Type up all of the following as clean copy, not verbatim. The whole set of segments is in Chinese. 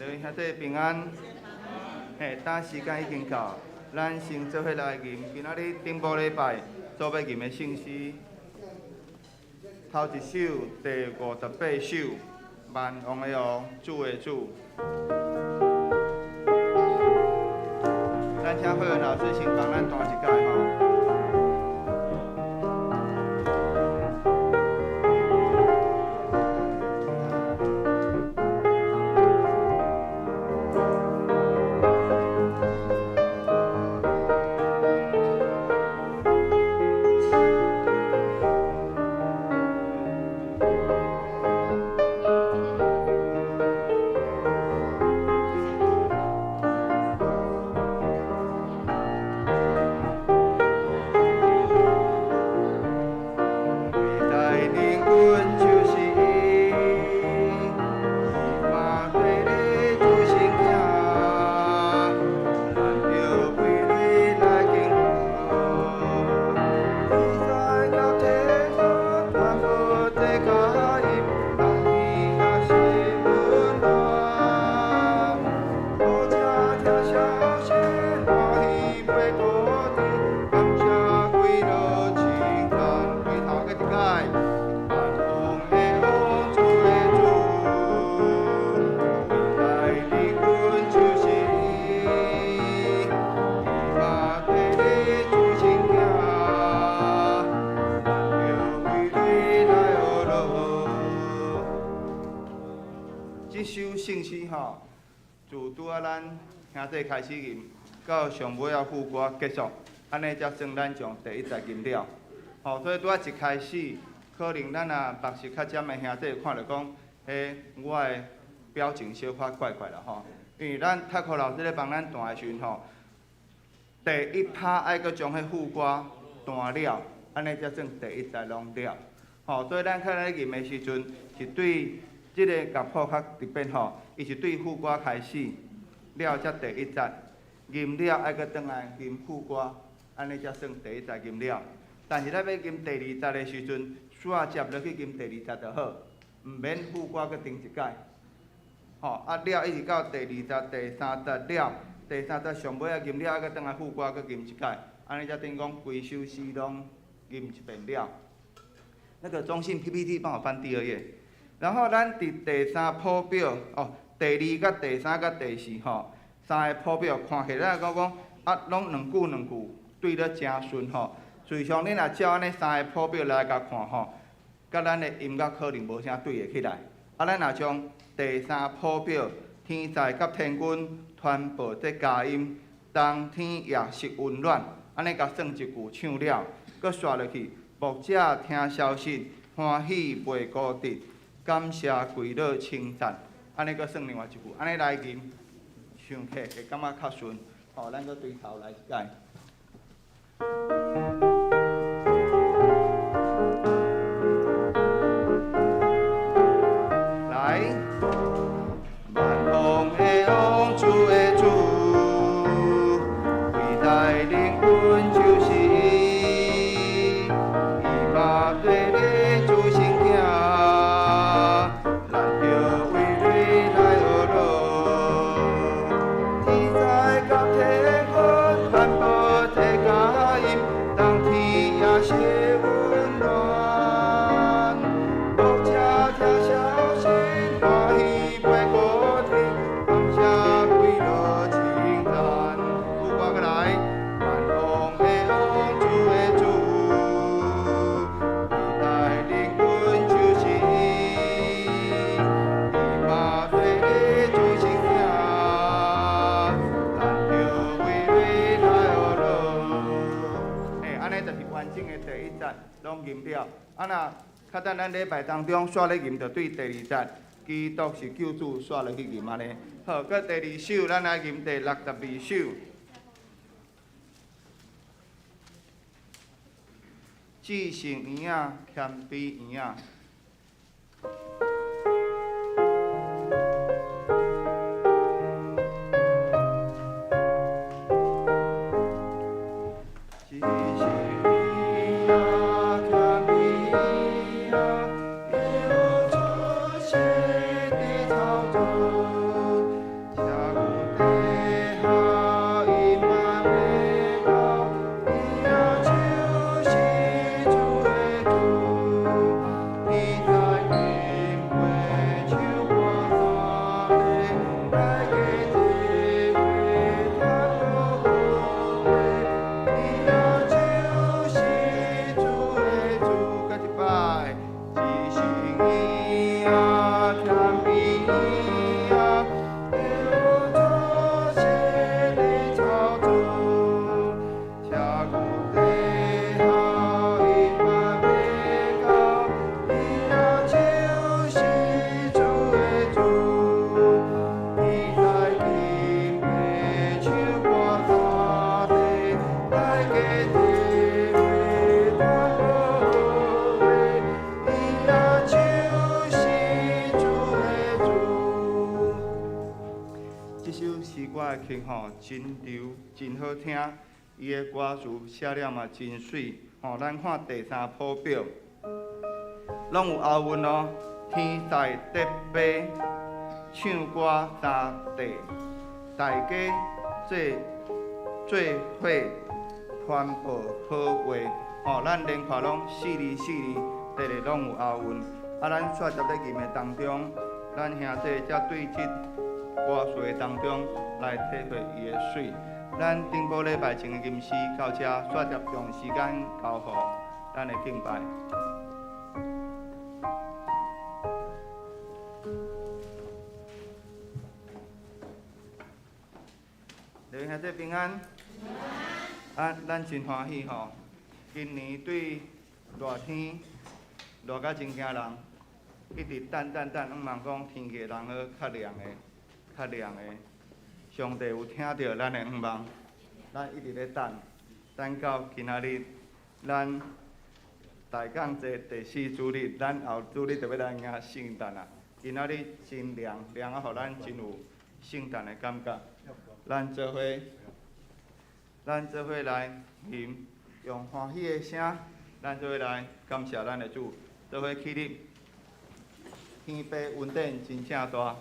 各位兄弟平安。嘿，等时间已经到，咱先做伙来吟今仔日顶部礼拜所要吟的圣诗。头一首第58首，万王的王，主的主。咱请慧文老师先帮咱弹一解吼。这首圣诗吼，自拄啊咱兄弟开始吟，到上尾啊副歌结束，安尼才算咱将第一节吟了。吼，所以拄啊一开始，可能咱啊目识较尖的兄弟看着讲，我的表情小可怪怪啦吼，因为咱泰科老师咧帮咱弹的时阵吼，第一拍爱搁将迄副歌弹了，安尼才算第一节拢了。吼，所以咱较咧吟的时阵是对。即个乐谱较特别吼，伊是对副歌开始，了才第一节，吟了爱搁转来吟副歌，安尼才算第一节吟了。但是咱要吟第二节的时阵，煞接落去吟第二节就好，毋免副歌搁停一解。吼，啊了一直到第二节、第三节了，第三节上尾啊吟了，爱搁转来副歌搁吟一解，安尼才等于讲规首诗拢吟一遍了。那个中信 PPT 帮我翻第2页。然后咱伫第三谱表第2甲第3甲第4吼，3个谱表看起来讲啊，拢两句对得真顺吼。随常恁若照安尼3个谱表来甲看吼，甲咱的音乐可能无啥对会起来。啊，咱若将第3谱表天在甲天君传报这佳音，冬天夜色温暖，安尼甲算一句唱了，搁刷落去。牧者听消息，欢喜袂孤直。感谢跪落称赞，安尼阁算另外一句，安尼来吟，唱起会感觉较顺。吼，咱阁对头来一解。来，万王的王，主的主，伟大领军就是伊，伊嘛对你主心行。拢吟了，啊那较等咱礼拜当中煞咧吟，着对第2节，基督是救主煞落去吟安尼。好，搁第2首，咱来吟第62首。至圣园仔，谦卑园仔。曲吼真柔真好听，伊的歌词写了嘛真水吼。咱看第三谱表，拢有押韵哦。天在地飞，唱歌三地，大家做伙传播好话吼。咱连看拢4字4字，地地拢有押韵。啊，咱煞接咧吟的当中，咱兄弟才对这歌词的当中来体会伊的水。咱顶部礼拜前的吟诗到这，煞接将时间交予咱的敬拜。各位兄弟平安。啊，咱真欢喜吼！今年对热天热甲真惊人，一直等，毋茫讲天气人好较凉的。上帝有听到咱的愿望，咱一直咧等到今仔日，咱大港节第4主日，咱后主日就要来迎圣诞啊！今仔日真凉啊，互咱真有圣诞的感觉。咱做伙来吟，用欢喜的声，咱做伙来感谢咱的主，做伙起立。天父恩典真正大。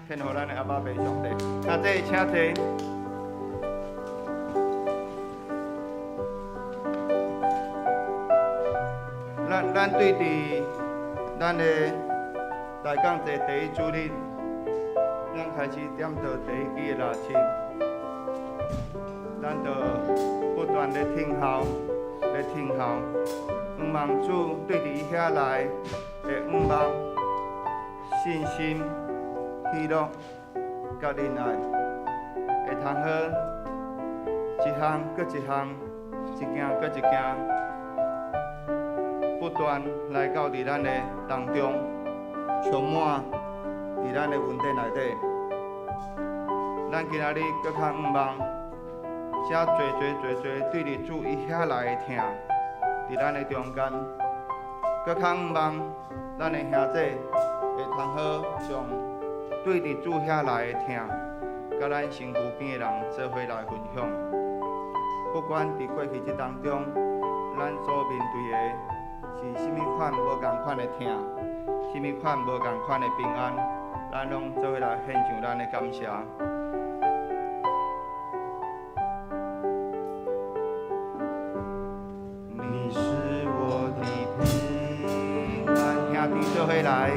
献互咱的阿爸爸上帝，啊，这请坐。咱对伫咱的大港节第1主日，咱开始点到第1支的热琴，咱就不断的听候，愿望主对伫遐来的愿望、信心。喜乐、甲仁爱，会通好一项搁一项，一件搁一件，不断来到伫咱的当中，充满伫咱的问题内底。咱今仔日搁较毋茫，遮侪对日主伊遐来的疼，伫咱的中间，搁较毋茫，咱的兄弟会通好将对日主遐来的疼，甲咱身躯边的人做伙来分享。不管伫过去即当中，咱所面对的是甚物款无共款的疼，甚物款无共款的平安，咱拢做伙来献上咱的感谢。你是我的平安，兄弟做伙来。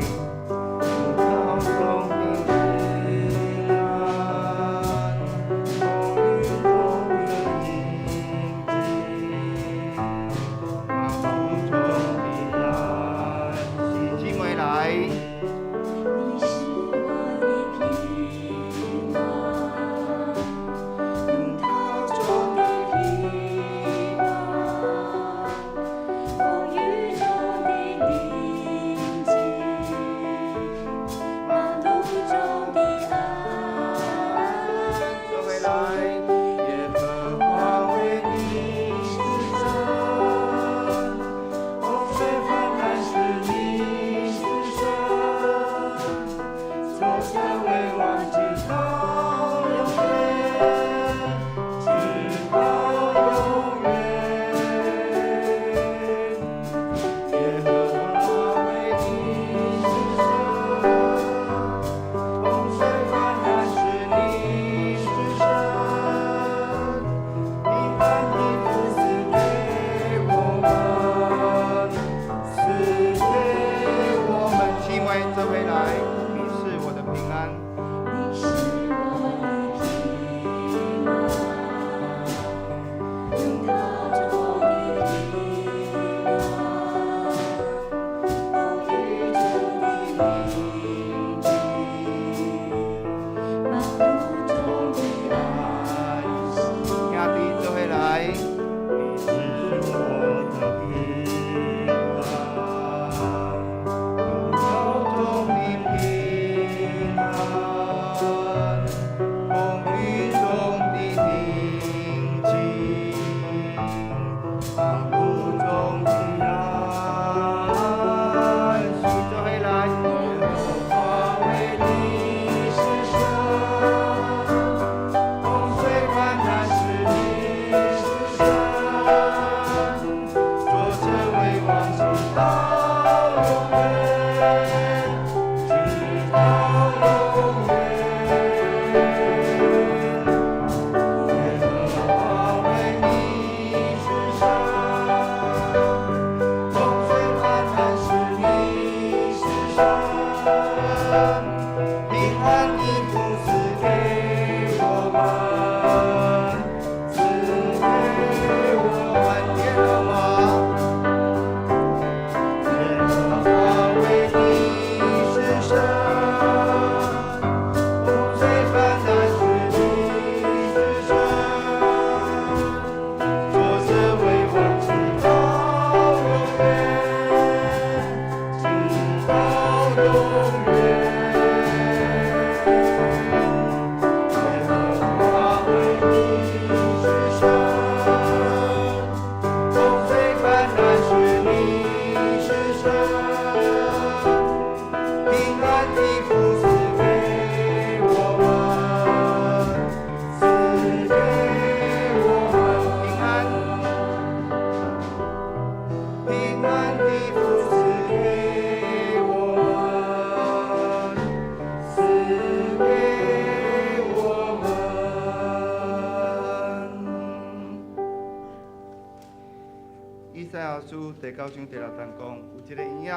第9章第6章讲，有一个婴仔要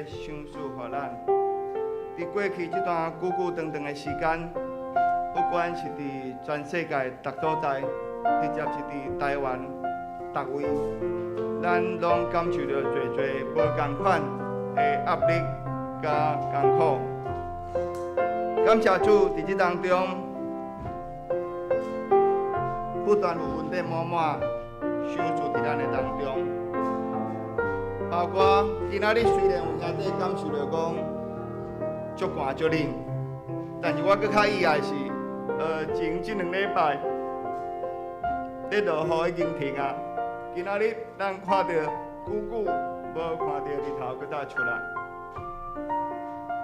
赏赐予咱。伫过去这段久长的时间，不管是伫全世界各所在，直接是伫台湾各位，咱拢感受到侪无共款的压力甲艰苦。感谢主，伫这当中，不断有稳定满满相助伫咱的当中。包括今仔日虽然有兄弟感受到讲足寒足冷，但是我搁较意外是，前即2礼拜咧落雨已经停啊。今仔日咱看到久久无看到日头搁再出来，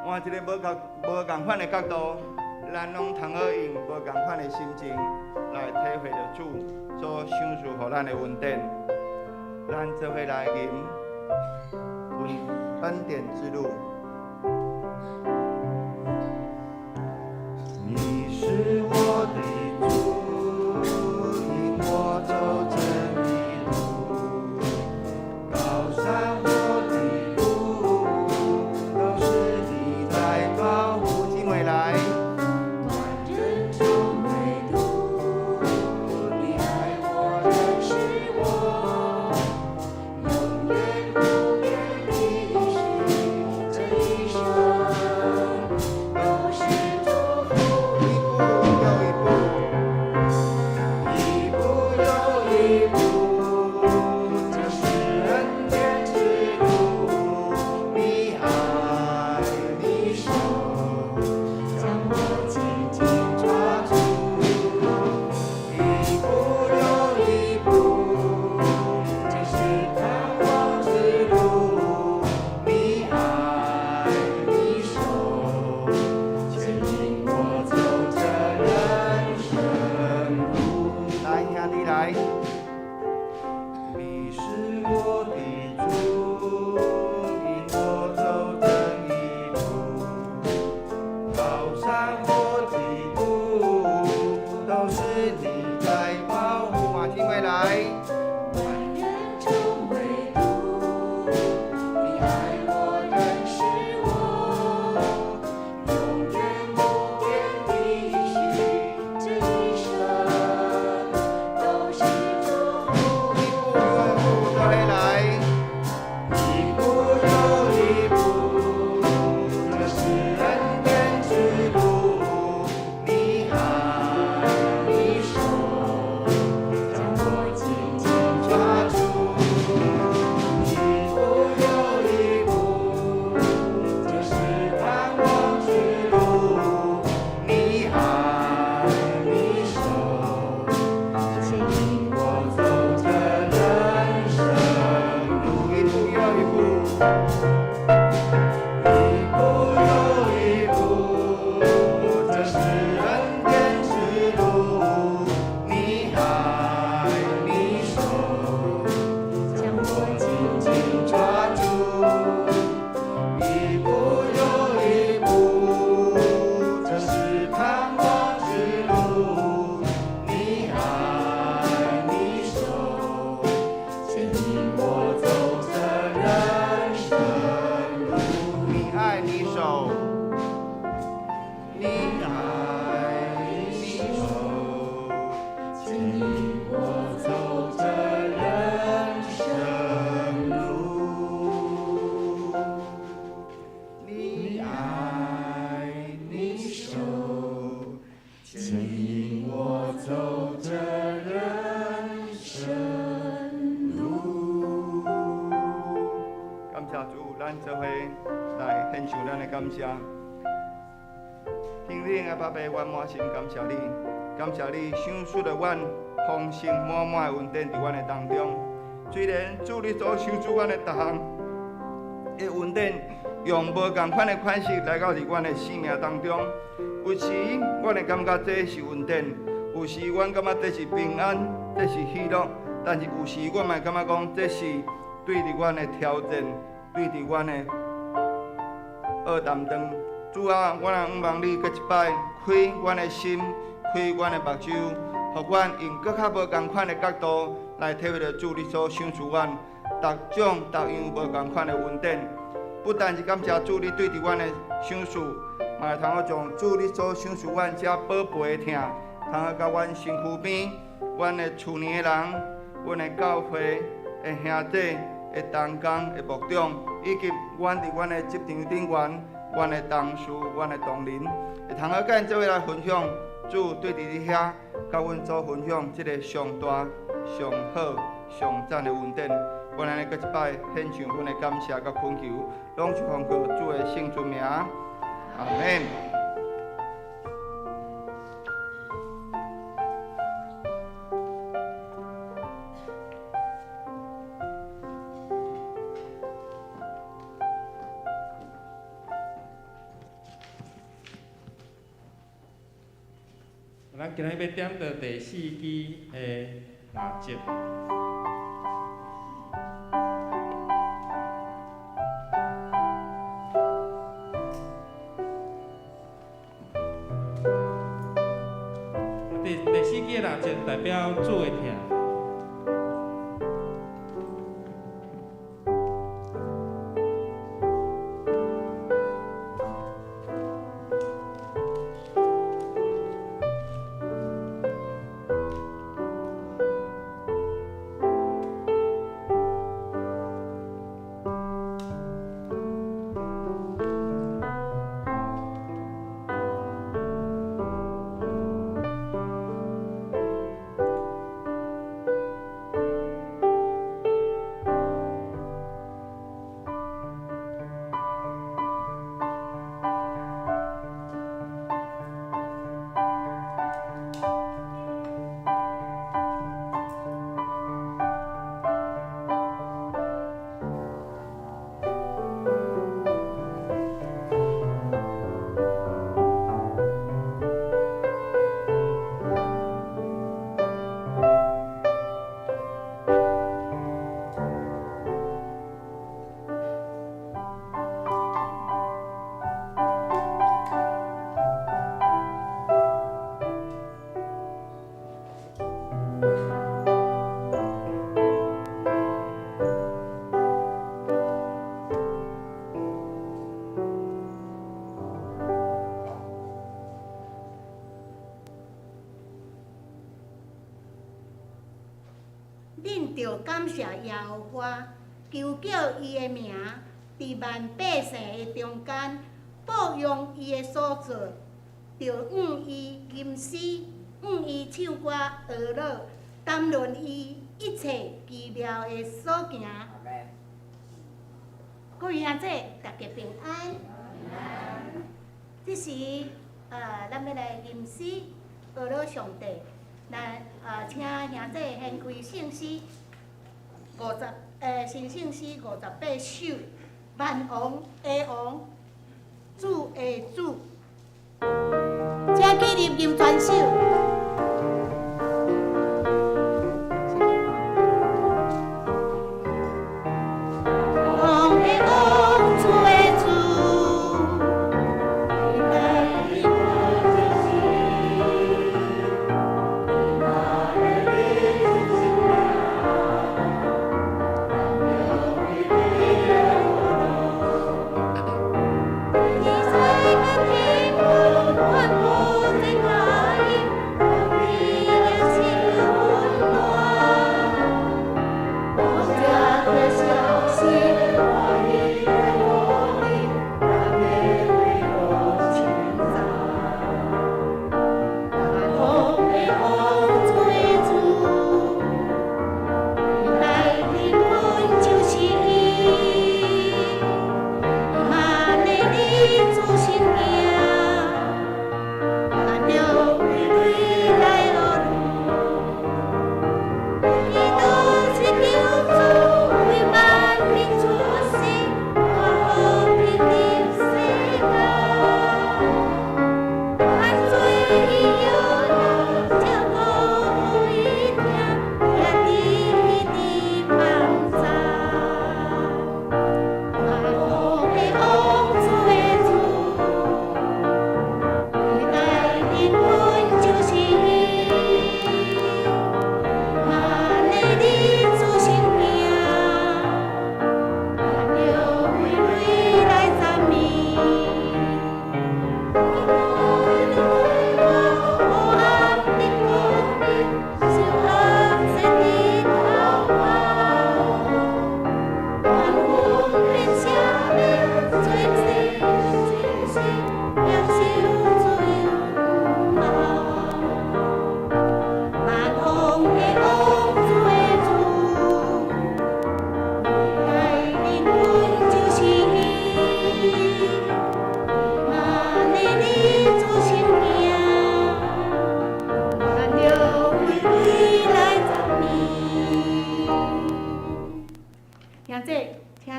换一个无共款的角度，咱拢通好用无共款的心情来体会着主所享受予咱的恩典。咱做伙来吟恩典之路。你是我的主，引我走这一路，高山或低谷，都是你在保护。敬畏来。天顶的爸爸，阮满心感谢你，感谢你赏赐了阮丰盛满满的恩典伫阮的当中。虽然主你所赏赐阮的各项的恩典，用无共款的款式来到伫阮的生命当中，有时阮会感觉这是恩典，有时阮感觉这是平安，这是喜乐，但是有时阮嘛感觉讲这是对伫阮的挑战，对伫阮的恶担当。主啊，我也望你搁一摆开阮的心，开阮的目睭，互阮用搁较无共款的角度来体会到主你所赏赐阮各种各样无共款的恩典。不但是感谢主你对伫阮的赏赐，嘛会通好将主你所赏赐阮遮宝贝的疼，通好甲阮身躯边、阮的厝里的人、阮的教会的兄弟、的同工、的牧长，以及阮伫阮的职场顶缘。阮的同事、阮的同仁，会通好甲因做伙来分享主对伫你遐甲阮做分享即个上大、上好、上赞的恩典。我咱搁一摆献上阮的感谢甲恳求，拢是奉靠主的圣尊名，阿门。咱今日要点到第4支的垃圾。第4支的垃圾代表主的疼。恁着感谢耶和华，求叫伊的名伫万百姓的中间，保养伊的所做，着用伊吟诗，用伊唱歌学乐，谈论伊一切奇妙的所行。各位兄姐，大家平安。这时，咱要来吟诗学乐上帝。请兄姐献开圣诗新圣诗58首，万王的王，主的主，请起立吟全首。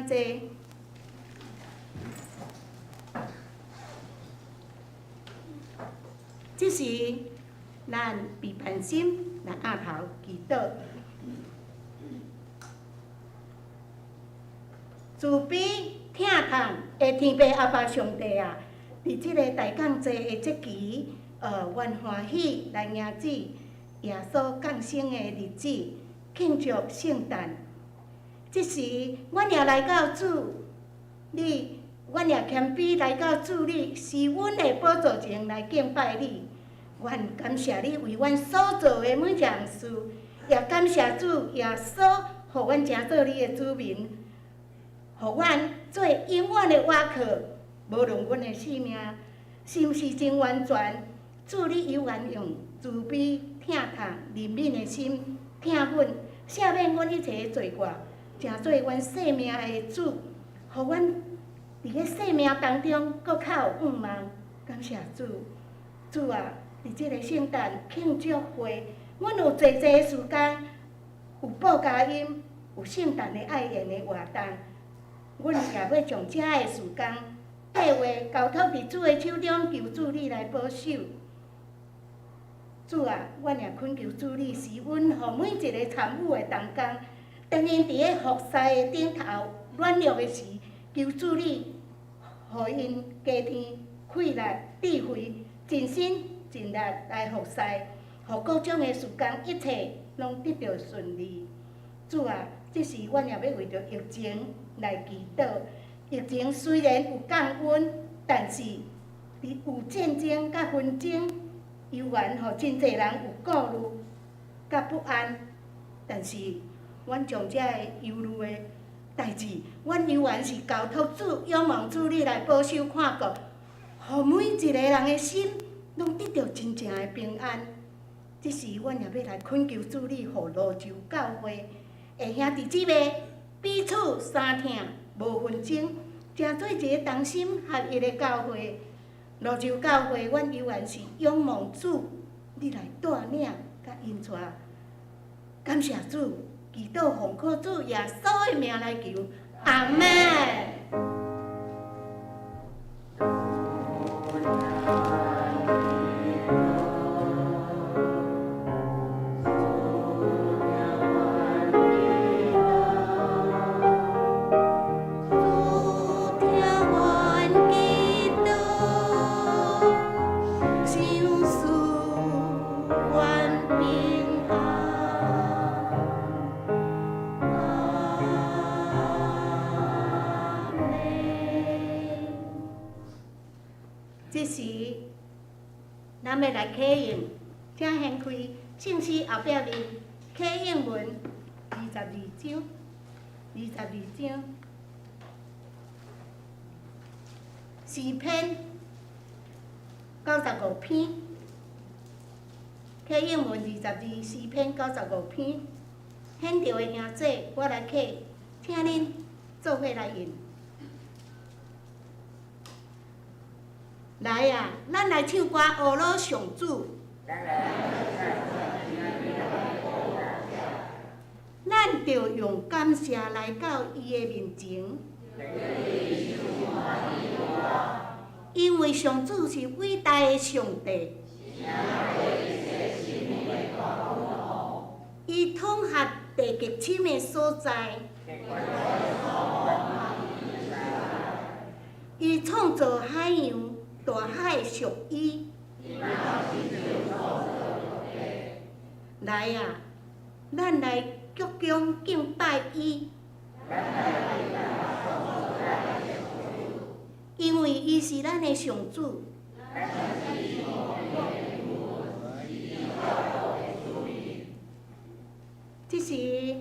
兄弟，这是咱备办心来压头祈祷。慈悲疼痛的天父阿爸上帝啊，伫即个大降节的节期，愿欢喜来迎接耶稣降生的日子，庆祝圣诞。即时，阮也来到主你，阮也谦卑来到主你，是阮的宝座前来敬拜你。愿感谢你为阮所做的每件事，也感谢主耶稣，互阮成做你的子民，互阮做永远的瓦靠。无论阮的生命是毋是真完全，主你有缘用慈悲疼痛、怜悯的心疼阮，赦免阮一切的罪过，成做阮生命的主，互阮伫个生命当中搁较有盼望。感谢主，主啊！伫即个圣诞庆祝会，阮有济的时间，有报佳音，有圣诞的爱宴的活动。阮也要将遮的时间计划交托伫主的手中，求主你来保守。主啊，阮也恳求主你使阮，互每一个参与的同工，当因伫个服侍的顶头软弱的时，求主你，互因加添气力、智慧、尽心尽力来服侍，互各种的时间一切拢得到顺利。主啊，即时阮也要为着疫情来祈祷。疫情虽然有降温，但是有战争甲纷争，犹原互真侪人有顾虑甲不安。但是，阮将遮个忧虑的代志，阮犹原是交托主，仰望主你来保守看顾，互每一个人的心拢得到真正的平安。即时，阮也要来恳求主你，互罗州教会的兄弟姊妹彼此相疼，无纷争，成做一个同心合一的教会。罗州教会，阮犹原是仰望主，你来带领甲引带。感谢主，祈祷奉靠主耶稣的名来求，阿门。这时，咱要来启应，请掀开圣诗后壁面启应文22章，22章，诗篇95篇，启应文22诗篇95篇，显着的兄弟，我来启，请恁做伙来应。来啊，咱来唱歌学老上主。咱着用感谢来到伊的面前，因为上主是伟大的上帝，伊统合地极深的所在，伊创造海洋。大海属伊，来啊！咱来鞠躬敬拜伊，因为伊是咱的上主。这时，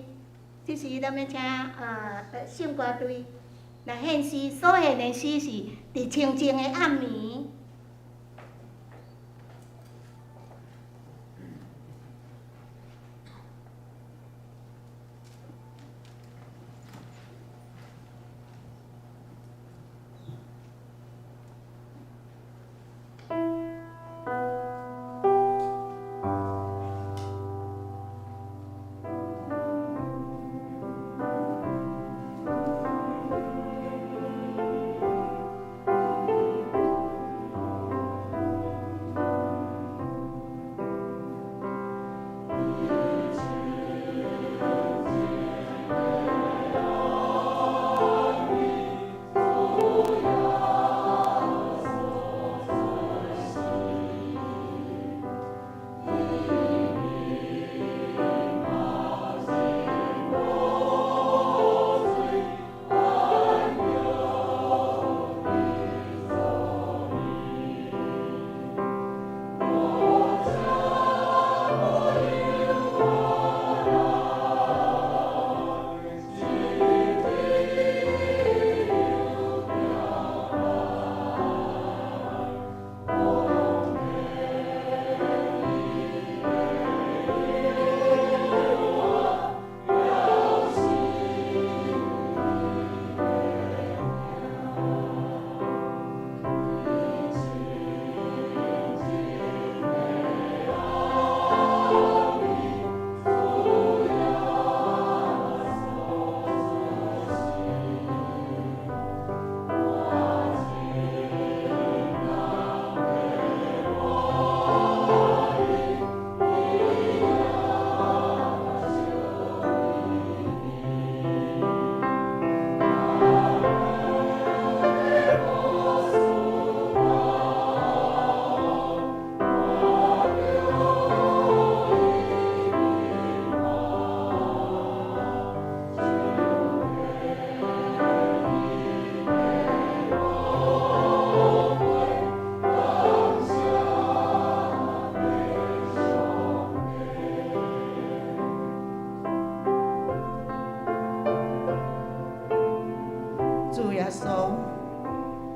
咱要请圣歌队来献诗，所献的诗是伫清静的暗暝。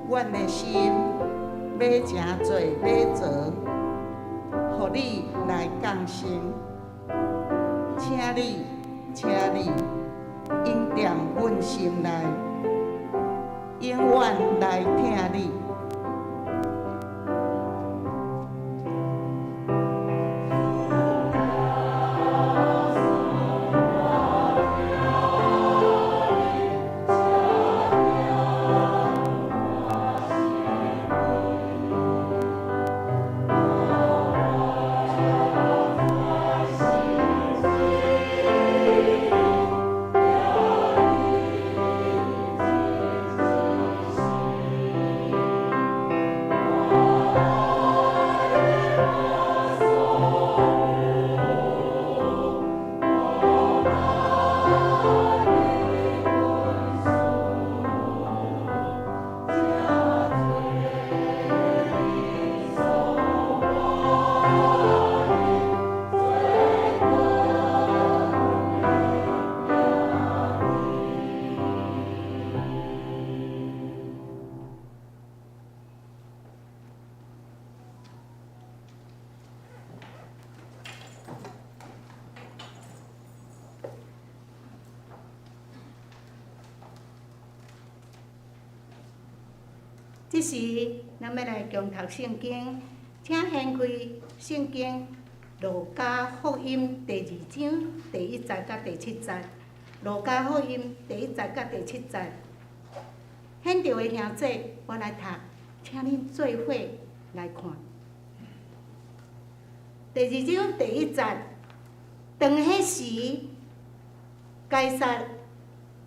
阮的心买诚侪马槽，互你来降生。请你应踮阮心内，永远来听你。即时，咱要来共读圣经，请掀开圣经《路加福音》第2章第1节到第7节，《路加福音》第1节到第7节。显着的兄弟，我来读，请恁做伙来看。第2章第1节，当迄时，该撒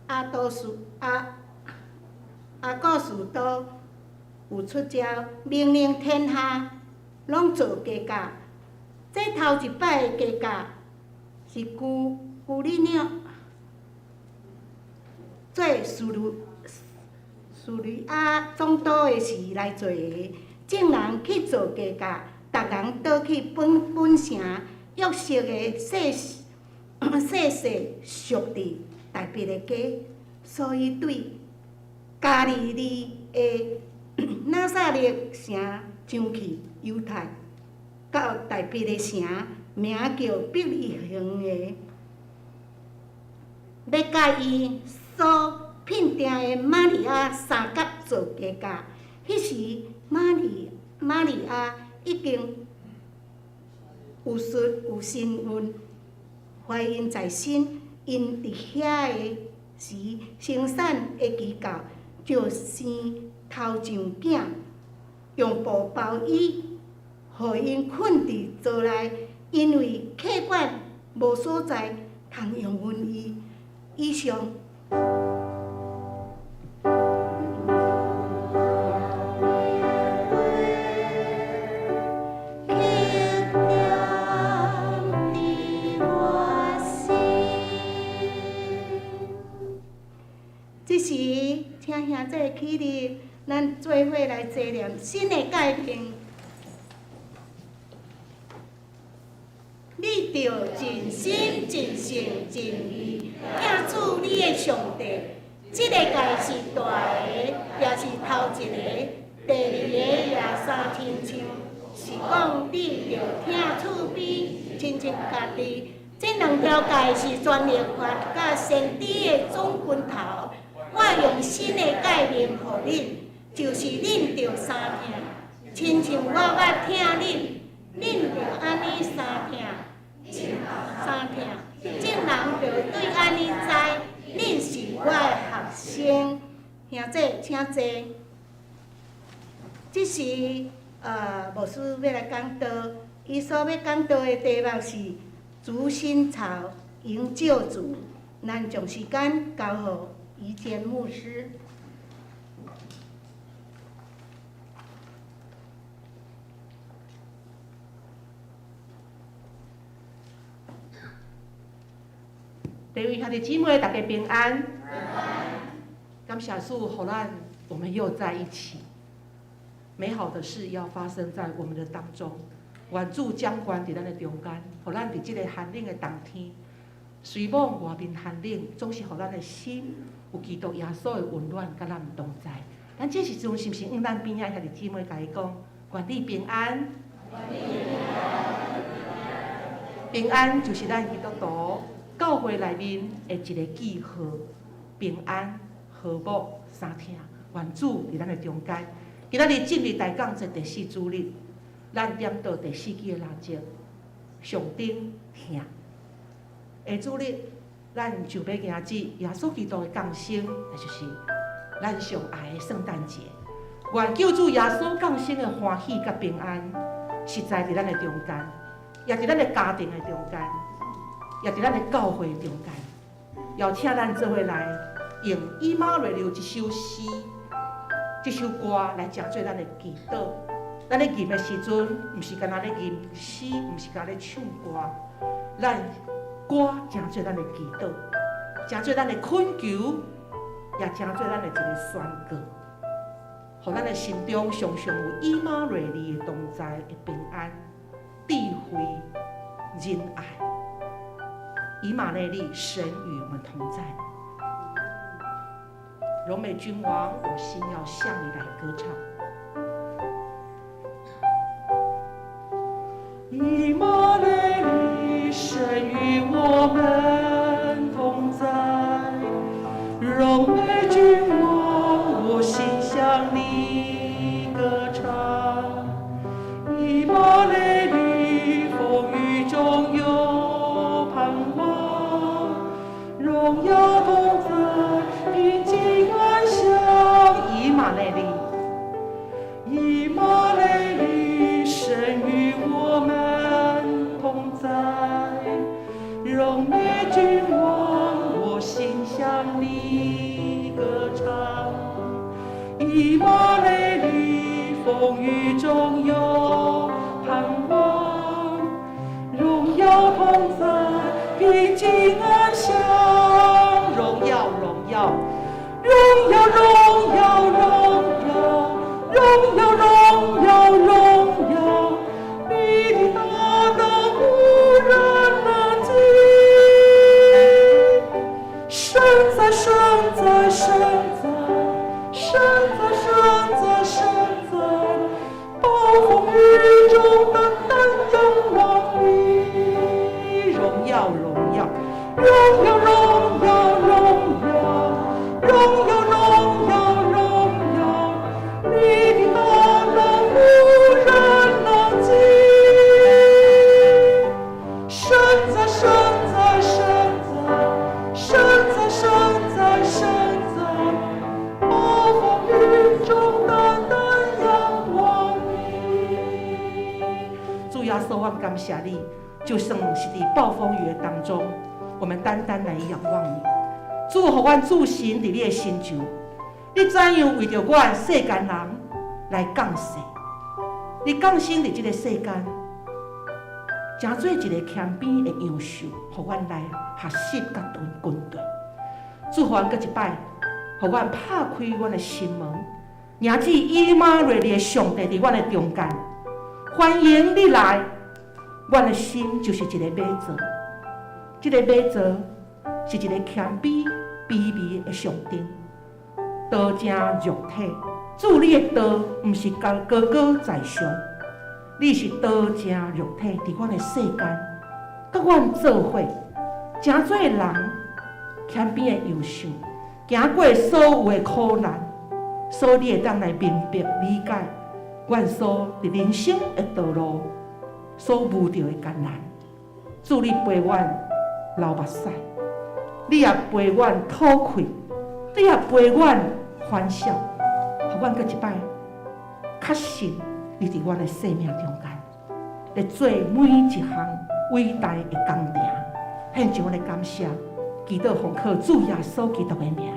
阿古士都有出招，命令天下拢做加价。这头一摆的加价是古利纽做叙利亚总督的时来做的，众人去做加价，逐人倒去本城约瑟的细细属地大别的家，所以对加利利的拿撒勒城上去犹太，到大别的城，名叫伯利恒的，要甲伊所聘定的玛利亚三角做加价。迄时玛利亚已经有孙有身孕，怀孕在身，因伫遐个时生产会期到，就生头上囝，用布包伊，互因困伫灶内，因为客馆无所在通用阮伊。以上。这时，请兄弟起立，咱做伙来坐念新的诫命。你着尽心、尽性、尽意敬主你的上帝。这个诫是大个，也是头一个；第二个也三亲像，是讲你着听厝边，亲像家己。这两条诫是全律法甲先知的总拳头。我用新的诫命互恁，就是恁着三听，亲像我捌听恁着安尼三听。众人着对安尼知，恁是我的学生。兄弟，请坐。这时，牧师要来讲道，伊所要讲道的题目是“主心潮营救主”。咱将时间交予于坚牧师。弟兄兄弟姊妹，大家平安。感谢主，互咱我们又在一起。美好的事要发生在我们的当中。愿主掌权伫咱的中间，互咱伫这个寒冷的冬天，虽望外面寒冷，总是互咱的心有基督耶稣的温暖，甲咱同在。咱这时阵是毋是往咱边仔兄弟姊妹甲伊讲，愿你平安。平安就是咱基督徒教会内面的一个记号，平安、和睦三听，愿主伫咱的中间。今仔日进入大讲节第4主日，咱点到第4季的垃圾，上顶听。下主日，咱就要迎接耶稣基督的降生，也就是咱上爱的圣诞节。愿救主耶稣降生的欢喜甲平安，实在伫咱的中间，也伫咱的家庭的中间，也伫咱的教会的中间。邀请咱做伙来用以马内利一首诗、这首歌来成做咱的祈祷。咱咧吟的时阵，毋是干那咧吟诗，毋是干咧唱歌，咱歌成做咱的祈祷，成做咱的恳求，也成做咱的一个宣告，互咱的心中常常有以马内利的同在的平安、智慧、仁爱。以马内利，神与我们同在。荣美君王，我心要向你来歌唱。以马内利，神与我们同在。荣美君王，我心向你歌唱。以马内利，风雨中有盼望，荣耀同在，平静安详。以马内利，以马内利，神与我们同在。荣美君王，我心向你歌唱。以马内利，风雨中有盼望，荣耀同在，平静安详。荣耀，荣耀，荣耀，荣耀，荣耀，荣耀，荣耀，荣耀，你的大能无人能及。神在，神在，神在，神在，神在，神在，暴风雨中单单仰望你。荣耀，荣耀，荣耀，荣耀，荣耀，荣耀，荣耀，荣耀，你的大能无人能及。神在，神在，神在，神在，神在，神在，暴风雨中单单仰望你。主耶稣，我感谢你，就算是在暴风雨的当中，我们单单来仰望你。主，互阮主神伫你的心上，你怎样为着阮世间人来降世？你降生伫这个世间，成做一个谦卑的样秀，互阮来学习甲军队。主，互阮搁一摆，互阮拍开阮的心门，迎接以马内利的上帝伫阮的中间，欢迎你来。阮的心就是一个马座，这个马座是一个谦卑卑微的上顶，道成肉体。主，你的道毋是高高在上，你是道成肉体伫阮的世间，甲阮做伙，成做人谦卑的样式，行过所有的苦难，所以你会当来明白理解阮所伫人生的道路所遇到的艰难。主，你陪阮流目屎，你也陪阮吐气，你也陪阮欢笑，互阮搁一摆确信你伫阮的生命中间，来做每一项伟大的工程。献上阮的感谢，祈祷奉靠主耶稣基督的名，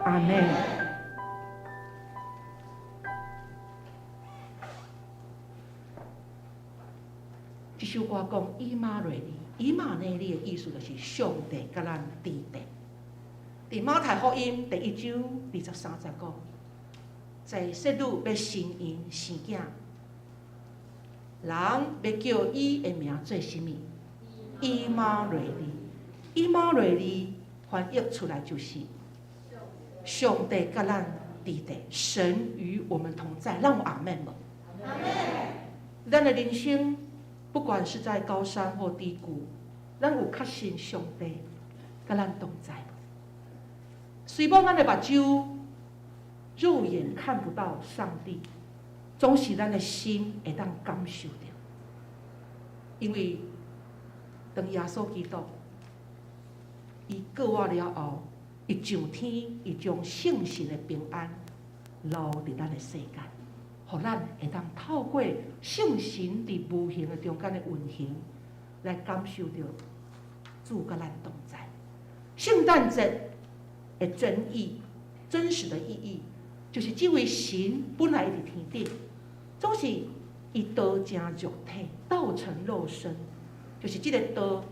阿门。这首歌讲以马内利，以马内利的意思就是上帝甲咱伫地。伫马太福音第1章23节讲，在细女要生因生囝，人要叫伊的名做什么？以马内利。以马内利翻译出来就是上帝甲咱伫地底，神与我们同在，让我阿门吧。阿门。咱的人生，不管是在高山或低谷，咱有确信上帝跟咱同在。虽然咱的目睭肉眼看不到上帝，总是咱的心会当感受到，因为当耶稣基督伊过活了后，伊上天，伊将圣神的平安留伫咱的世间，互咱会当透过圣神伫无形的中间的运行，来感受到主甲咱同在。圣诞节的真意，真实的意义，就是这位神本来伫天顶，总是伊道成肉体，道成肉身，就是这个道，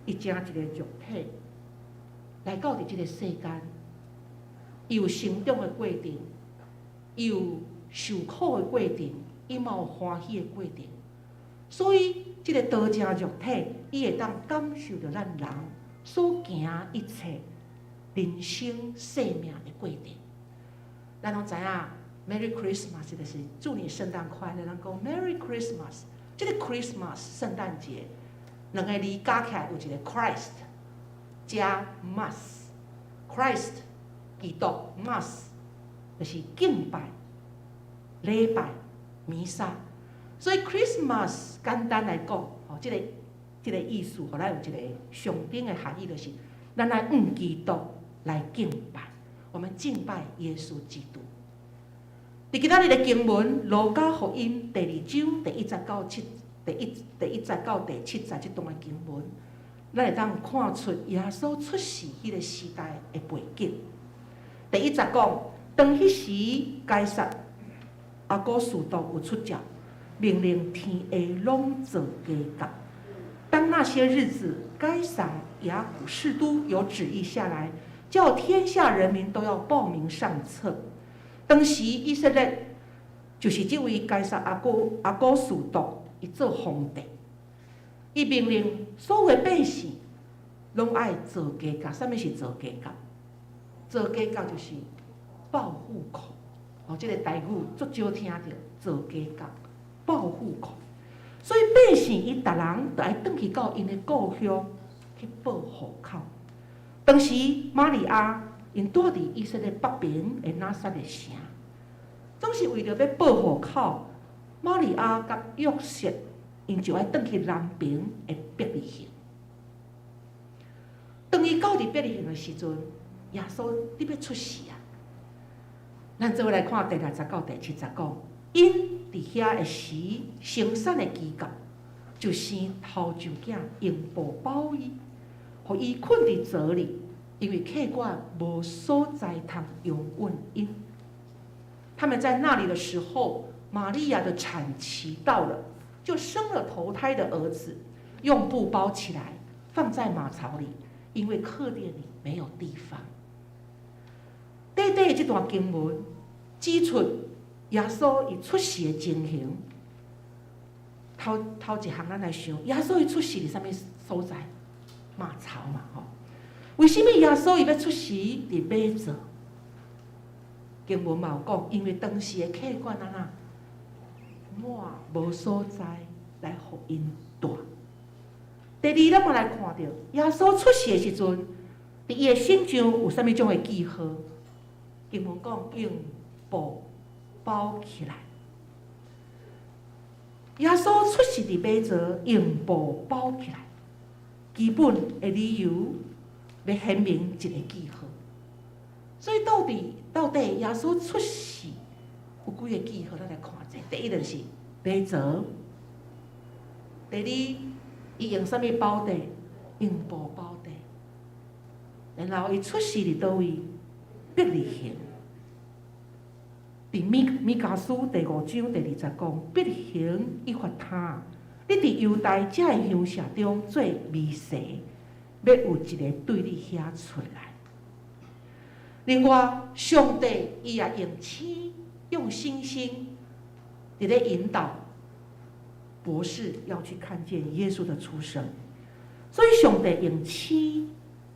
伊成一个肉体，来到伫这个世间，伊有成长的过程，伊有受苦的过程，伊嘛有欢喜的过程，所以这个道成肉体，伊会当感受到咱人所行一切人生生命的过程。咱拢知影 ，Merry Christmas 就是祝你圣诞快乐。咱讲 Merry Christmas， 这个 Christmas 圣诞节，两个字加起来有一个 Christ 加 Mass，Christ 基督 Mass 就是敬拜、礼拜、弥撒。所以 Christmas 简单来讲，哦，这个意思，互咱有一个上顶的含义，就是咱来基督来敬拜。我们敬拜耶稣基督。伫今仔日的经文《路加福音》第2章第1节到第7节这段的经文，咱会当看出耶稣出世迄个时代的背景。第1节讲，当迄时该撒阿古斯都有出召，命令天下拢做家教。当那些日子，该撒雅古士都有旨意下来，叫天下人民都要报名上册。当时以色列就是这位该撒阿古斯都，伊做皇帝，伊命令所有的百姓拢爱做家教。什么是做家教？做家教就是报户口。哦，这个台语足少听到，做家教、报户口。所以百姓伊逐人都爱转去到因的故乡去报户口。当时玛利亚因住伫以色列北边的拿撒勒城，总是为着要报户口，玛利亚甲约瑟因就爱转去南边的伯利恒。当伊到伫伯利恒的时阵，耶稣伫要出世啊！咱做伙来看第6节到第7节讲，因伫遐的时生产的期间，就生头上囝用布包伊，互伊困伫泽里，因为客官无所在通用问因。他们在那里的时候，玛利亚的产期到了，就生了头胎的儿子，用布包起来，放在马槽里，因为客店里没有地方。短短的这段经文指出耶稣伊出世的情形。头一项咱来想，耶稣伊出世伫啥物所在？马槽嘛，吼。为什么耶稣伊要出世伫马槽？经文嘛有讲，因为当时的客官满无所在来互因住。第二，咱嘛来看到耶稣出世的时阵，伫伊的身上有啥物种的记号？经文讲用布包起来。耶稣出世伫马槽，用布包起来，基本的理由要显明一个记号。所以到底耶稣出世有几个记号？咱来看者。第一就是马槽，第二伊用啥物包地？用布包地。然后伊出世伫倒位？伯利恒。伫米迦书第5章第20讲，伯利恒伊发他，你伫犹大这的乡舍中做弥撒，要有一个对你遐出来。另外，上帝伊也用星，用星星伫咧引导博士要去看见耶稣的出生。所以上帝用星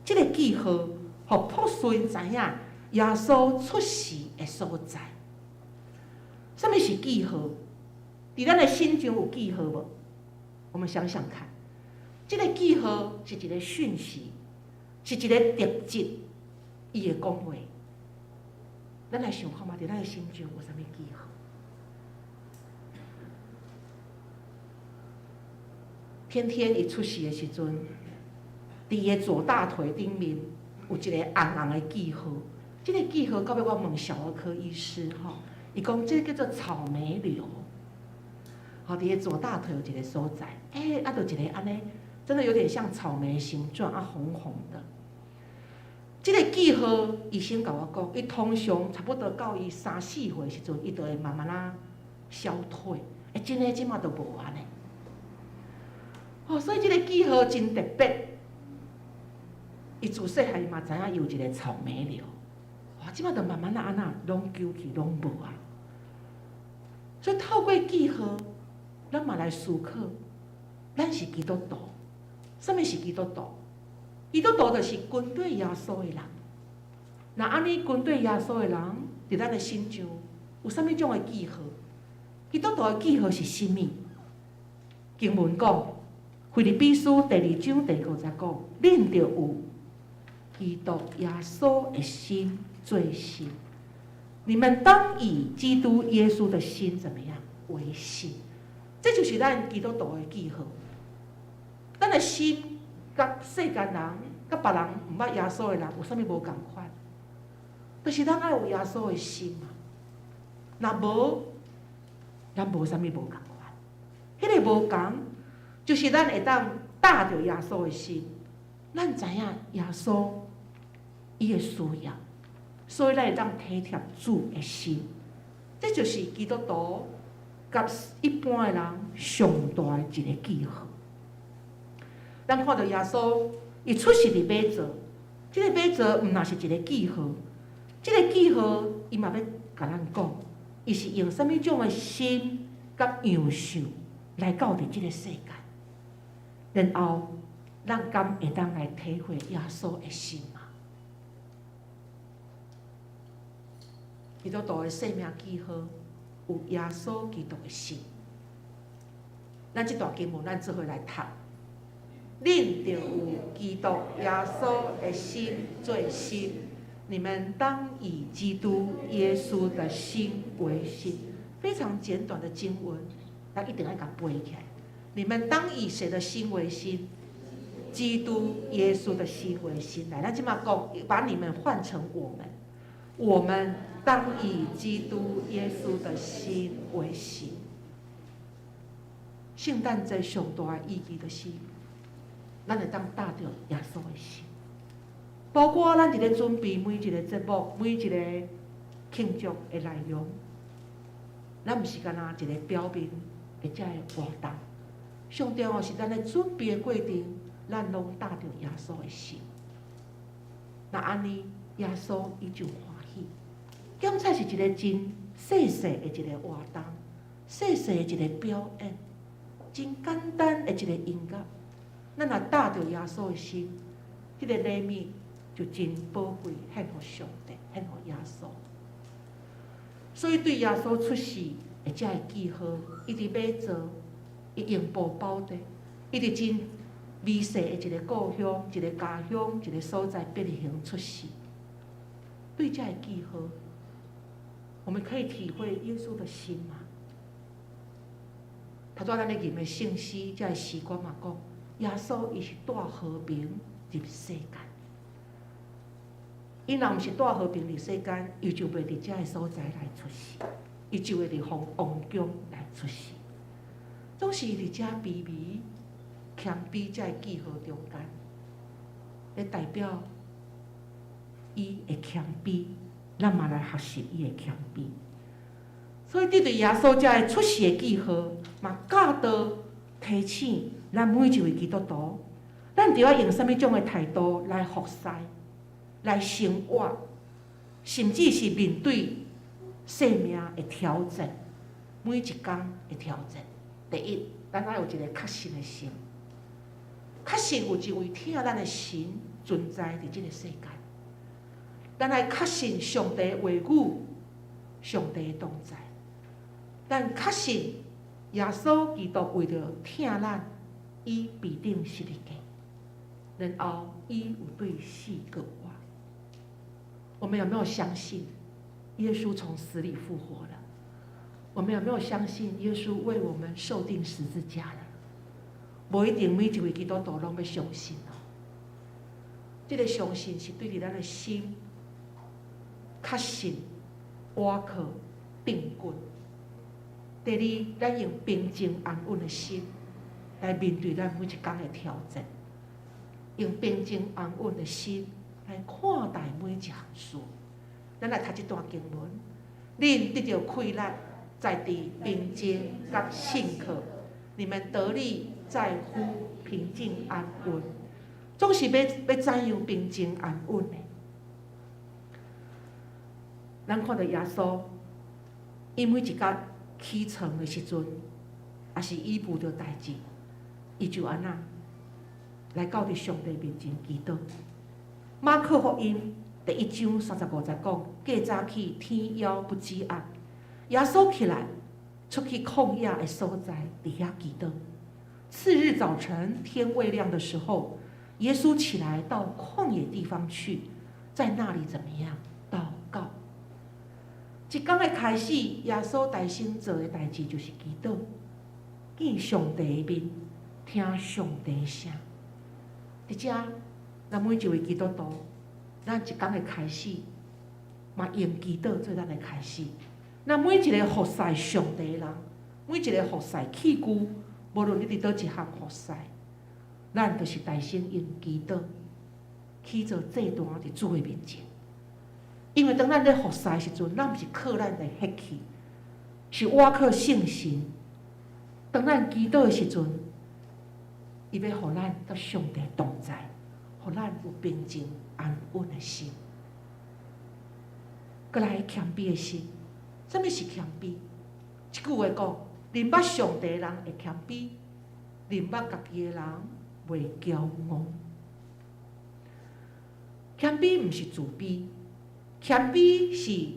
这个记号，互普世人知影，耶稣出世的所在。什么是记号？伫咱的心中有记号无？我们想想看，这个记号是一个讯息，是一个特质，伊的讲话。咱来想看嘛，伫咱的心中有啥物记号？天天伊出世的时阵，伫伊的左大腿顶面有一个红红的记号。这个记号，到尾我问小儿科医师吼，伊讲这个叫做草莓瘤。好，伫伊左大腿有一个所在，啊，就一个安尼，真的有点像草莓形状啊，红红的。这个记号，医生甲我讲，伊通常差不多到伊3、4岁的时阵，伊就会慢慢啊消退。真诶，即马都无安尼。所以这个记号真特别。伊自细汉伊嘛知影有一个草莓瘤，即马就慢慢啊安那拢救去拢无啊。所以透过记号，咱嘛来思考，咱是基督徒。什么是基督徒？基督徒就是跟对耶稣的人。那安尼跟对耶稣的人，伫咱的心中有啥物种的记号？基督徒的记号是啥物？经文讲。腓立比书第2章第50讲，恁着有基督耶稣的心做心。你们当以基督耶稣的心怎么样为心？这就是咱基督徒的记号。咱的心，甲世间人、甲别人毋捌耶稣的人有啥物无共款？就是咱爱有耶稣的心嘛。若无，咱无啥物无共款。迄个无共。就是咱会当搭着耶稣的心，咱知影耶稣伊的需要，所以咱会当体贴主的心。这就是基督徒甲一般的人上大的一个记号。咱看到耶稣伊出世伫马槽，这个马槽毋若是一个记号，这个记号伊嘛要甲咱讲，伊是用啥物种的心甲样相来到伫这个世界。然后，咱敢会当来体会耶稣的心吗？基督徒的生命记号有耶稣基督的心。咱这段经文，咱做伙来读。恁就有基督耶稣的心做心，你们当以基督耶稣的心为心。非常简短的经文，咱一定要甲背起来。你们当以谁的心为心？基督耶稣的心为心。来，咱即马讲，把你们换成我们，我们当以基督耶稣的心为心。圣诞节上大的意义就是，咱会当搭着耶稣的心，包括咱伫咧准备每一个节目、每一个庆祝的内容，咱毋是干那一个表面的遮个活动。上重要是咱咧准备的过程，咱拢搭着耶稣的心。那安尼，耶稣伊就欢喜。检彩是一个真细细的一个活动，细细的一个表演，真简单的一个音乐。咱若搭着耶稣的心，迄个礼物就真宝贵，献互上帝，献互耶稣。所以对耶稣出世的遮个记号，伊伫马槽。伊用布包的，伊伫真微细的一个故乡、一个家乡、一个所在变形出世。对这个记号，我们可以体会耶稣的心吗？头拄咱咧念的圣诗，这个诗歌嘛讲，耶稣伊是带和平入世间。伊若毋是带和平入世间，伊就袂伫这个所在来出世，伊就会伫王宫来出世。总是伫遮微微谦卑遮个记号中间，咧代表伊的谦卑，咱嘛来学习伊的谦卑。所以对着耶稣遮个出世的记号，嘛教导提醒咱每一位基督徒，咱着要用啥物种的态度来服侍、来生活，甚至是面对生命的挑战，每一天的挑战。第一，咱要有一个确信的心，确信有一位疼咱的神存在伫即个世界。咱来确信上帝话语，上帝同在。咱确信耶稣基督为着疼咱，伊必定十字架，然后伊有对死过活。我们有没有相信耶稣从死里复活了？我们有没有相信耶稣为我们受定十字架了？无一定每一位基督徒拢要相信哦。这个相信是对伫咱的心确信、瓦靠、定根。第二，咱用平静安稳的心来面对咱每一天的挑战，用平静安稳的心来看待每一项事。咱来读一段经文：恁得到快乐，在地平静甲信靠；你们得力在乎平静安稳。总是要怎样平静安稳的？咱看到耶稣，伊每一天起床的时阵，也是伊遇到代志，伊就安那来到伫上帝面前祈祷。马可福音第1章35节讲：过早起天妖不止暗，耶稣起来出去旷野的所在，伫遐祈祷。次日早晨天未亮的时候，耶稣起来到旷野地方去，在那里怎么样？祷告。一天的开始，耶稣大心做的代志就是祈祷，见上帝的面，听上帝的声。伫遮，咱每一位基督徒，咱一天的开始，嘛用祈祷做咱的开始。咱每一个服侍上帝的人，每一个服侍器具，无论你伫倒一项服侍，咱就是大心用祈祷去做祭坛伫主的面前。因为当咱咧服侍的时阵，咱毋是靠咱的血气，是倚靠圣神。当咱祈祷的时阵，伊要互咱甲上帝同在，互咱有平静安稳的心。再来谦卑的心，什么是谦卑？一句话讲：认捌上帝的人会谦卑，认捌家己的人袂骄傲。谦卑毋是自卑。谦卑是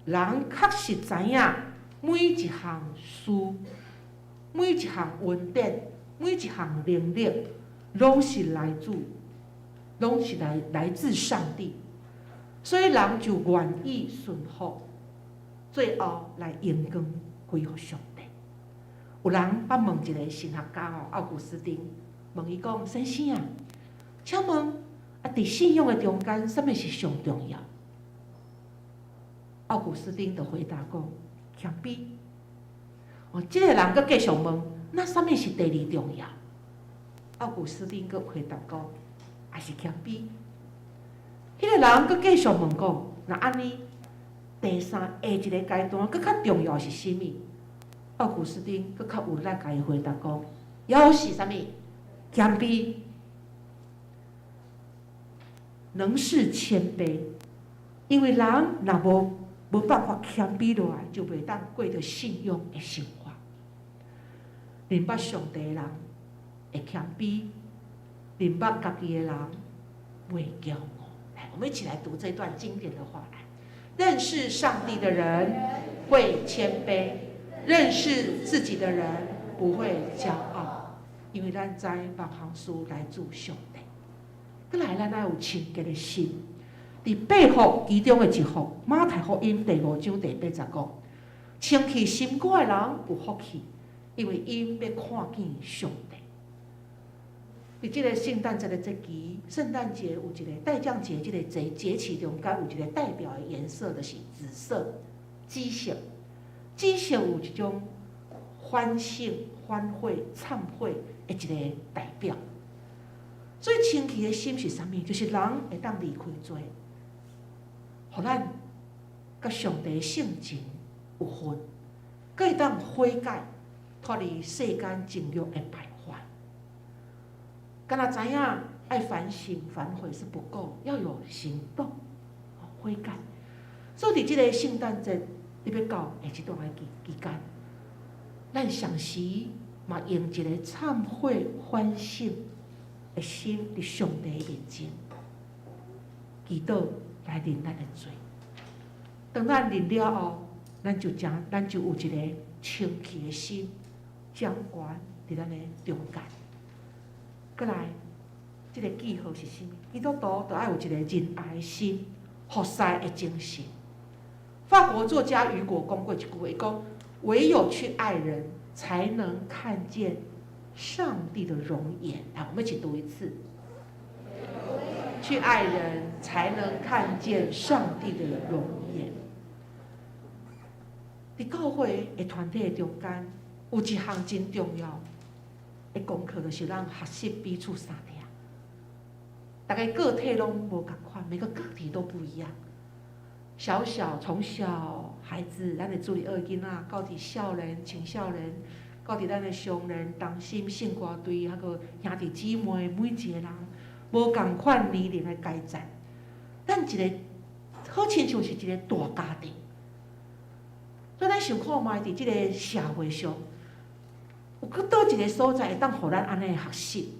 人确实知影每一项事、每一项恩典、每一项能力，拢是来自上帝，所以人就愿意顺服，最后来荣光归乎上帝。有人捌问一个神学家奥古斯丁，问伊讲：先生啊，请问伫信仰的中间，什么是上重要？奥古斯丁就回答讲：谦卑。这个人佫继续问：那什么是第二重要？奥古斯丁佫回答讲：也是谦卑。迄个人佫继续问讲：那安尼，第三下一个阶段佫较重要是啥物？奥古斯丁佫较有力甲伊回答讲：又是啥物？谦卑。能是谦卑，因为人若无办法谦卑落来，就袂当过着信仰的生活。认捌上帝的人会谦卑，认捌家己的人袂骄傲。来，我们一起来读这段经典的话来：认识上帝的人会谦卑，认识自己的人不会骄傲，因为咱知万项事来自上帝。再来，咱要有清洁的心。伫8福其中的一福，马太福音第5章第80讲：清气心肝的人有福气，因为因要看见上帝。伫这个圣诞节的节期，圣诞节有一个代降节，这个节气中间有一个代表的颜色，就是紫色、紫色。紫色有一种欢庆、欢会、忏悔的一个代表。所以清气的心是啥物？就是人会当离开罪，互咱甲上帝的性情有分，佮会当悔改，脱离世间情欲的败坏。敢若知影爱反省反悔是不够，要有行动，悔改。所以伫即个圣诞节，你要到下一段的期间，咱常时嘛用一个忏悔反省的心伫上帝面前祈祷，来认咱的罪。当咱认了后，咱就有一个清气的心，掌权伫咱的中间。过来，这个记号是啥物？基督徒就要有一个仁爱的心、服侍的精神。法国作家雨果讲过一句话，讲唯有去爱人，才能看见上帝的容颜。来，我们一起读一次。去爱人，才能看见上帝的容颜。伫教会的团体中间，有一项真重要的功课，就是咱学习彼此相听。大家个体拢无同款，每个个体都不一样。从小孩子，咱会注意二囡仔，到伫少年、青少年，到伫咱的商人、同心、圣歌队，还个兄弟姊妹，每一个人无同款年龄的阶层。咱一个好亲像是一个大家庭，所以咱想看卖伫即个社会上，有搁倒一个所在会当互咱安尼学习。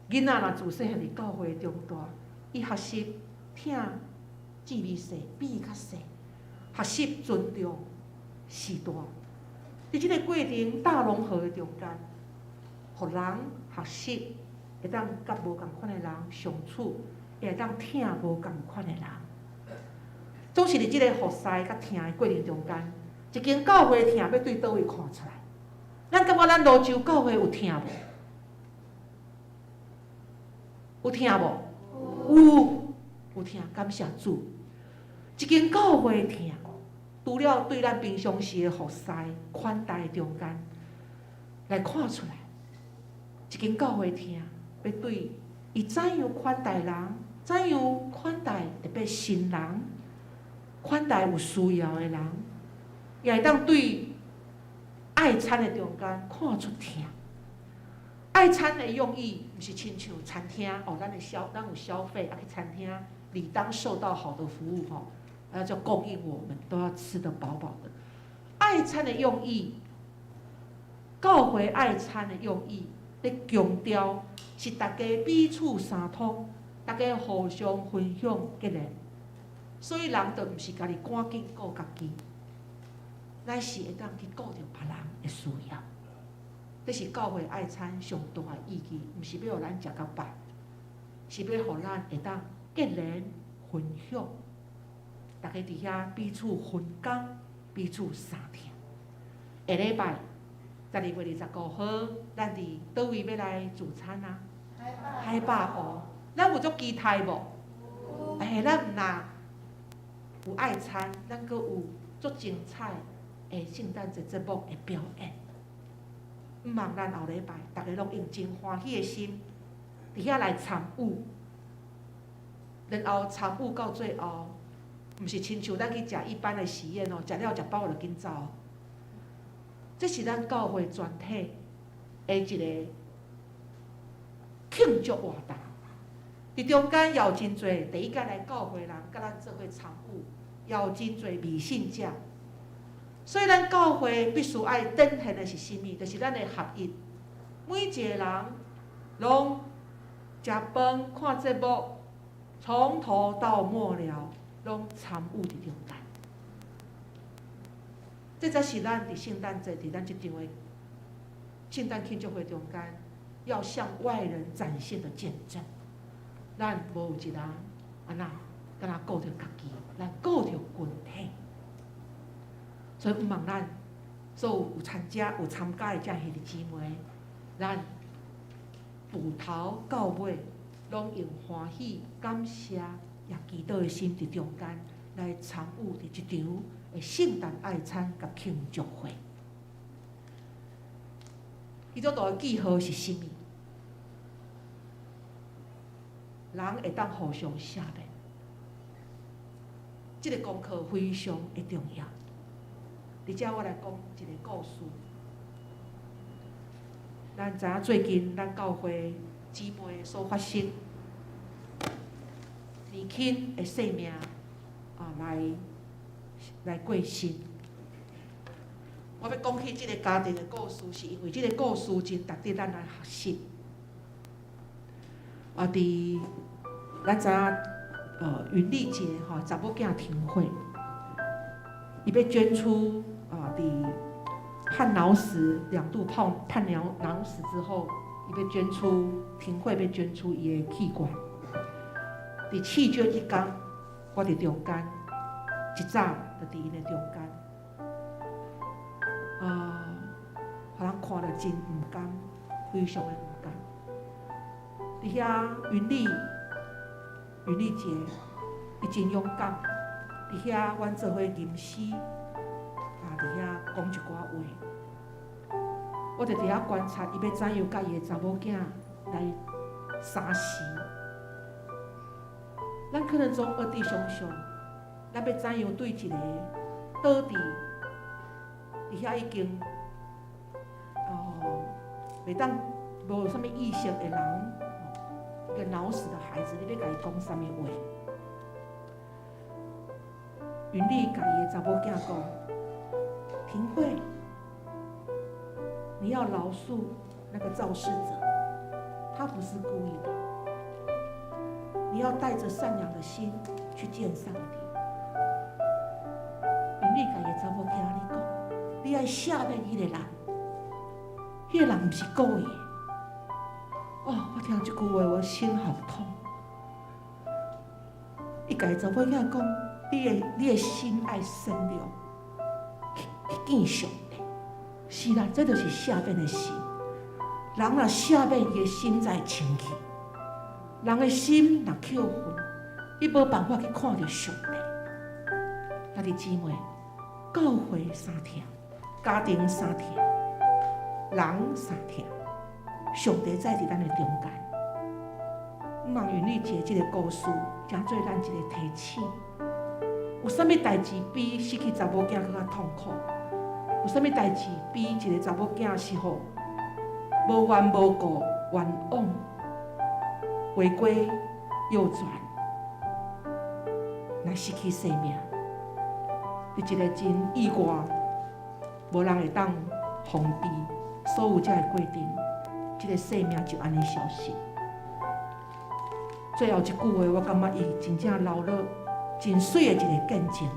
囡仔若自细汉伫教会中大，伊学习听字味细，笔较细，学习尊重时代。伫即个过程大融合的中间，互人学习会当甲无共款的人相处，会当听无共款的人。总是伫即个服侍甲听的过程中间，一间教会听要对倒位看出来。咱感觉咱泸州教会有听无？有听无？有听，感谢主。一间教会听，除了对咱平常时的服侍、款待中间来看出来，一间教会听要对伊怎样款待人，怎样款待特别新人，款待有需要的人，也会当对爱餐的中间看出听。爱餐的用意，不是亲像餐厅哦，咱有消费，去餐厅理当受到好的服务吼，就供应我们都要吃得饱饱的。爱餐的用意，教会爱餐的用意，咧强调是大家彼此相通，大家互相分享结连，所以人就唔是家己赶紧顾家己，乃是会当去顾着别人的需要。这是教会爱餐上大的意义，毋是要互咱食到饱，是要互咱会当结连分享，大家伫遐彼此分工，彼此相听。下礼拜12月29号，咱伫倒位要来聚餐啊？海霸湖，咱有足期待无？咱毋若有爱餐，咱阁有足精彩的圣诞节节目的表演。毋茫咱后礼拜，大家拢用真欢喜的心，伫遐来参与，然后参与到最后，毋是亲像咱去食一般的喜宴哦，食了食饱就紧走。这是咱教会全体的一个庆祝活动。伫中间也有真侪第一届来教会人，甲咱做伙参与，也有真侪未信者。所以咱教会必须爱展现的是啥物？就是咱的合一。每一个人拢食饭、看节目，从头到末了拢参与伫中间。这才是咱伫圣诞节，伫咱即场的圣诞庆祝会中间，要向外人展现的见证。咱无有一人安那，敢若顾着家己，咱顾着群体。所以毋茫咱所有参加的这兄弟姊妹，咱赴头到尾，拢用欢喜、感谢也祈祷的心伫中间来参与伫即场的圣诞爱餐甲庆祝会。伊做大的记号是啥物？人会当互相写面，这个功课非常的重要。伫遮我来讲一个故事。咱知影最近咱教会姊妹所发生年轻的性命来过身。我要讲起这个家庭的故事，是因为这个故事真值得咱来学习。伫咱知影云丽节查某囝庭会，伊要捐出伫判脑死2度判脑死之后，伊要捐出庭会要捐出伊的器官。伫弃捐一天，我伫中间，一早就伫伊的中间，互人看了真唔甘，非常的唔甘。伫遐云丽节，伊真勇敢，伫遐阮做伙吟诗，伫遐讲一寡话。我就伫遐观察，伊要怎样甲伊的查某囝来相识。咱可能总学伫想象，咱要怎样对一个倒伫遐已经袂当无啥物意识的人，一个脑死的孩子，你要甲伊讲啥物话？云丽甲伊的查某囝讲：“庭慧，你要饶恕那个肇事者，他不是故意的。你要带着善良的心去见上帝。”云丽甲伊的查某囝你讲：“你爱赦免迄个人，迄个人不是故意的。”我听这句话，我心好痛。伊甲伊查某囝讲：“你的心爱善良，去见上帝。”是啦，这就是赦免的心。人若赦免，伊的心才会清气。人的心若扣分，伊无办法去看到上帝。兄弟姊妹，教会三听，家庭三听，人三听，上帝在伫咱的中间。毋通云丽节这个故事，诚做咱一个提醒。有啥物代志比失去查某囝更较痛苦？有啥物代志比一个查某囝是互无缘无故、冤枉、违规、诱转，来失去生命？伫一个真意外，无人会当封闭所有这个规定，这个生命就安尼消失。最后一句话，我感觉伊真正留落真水的一个见证。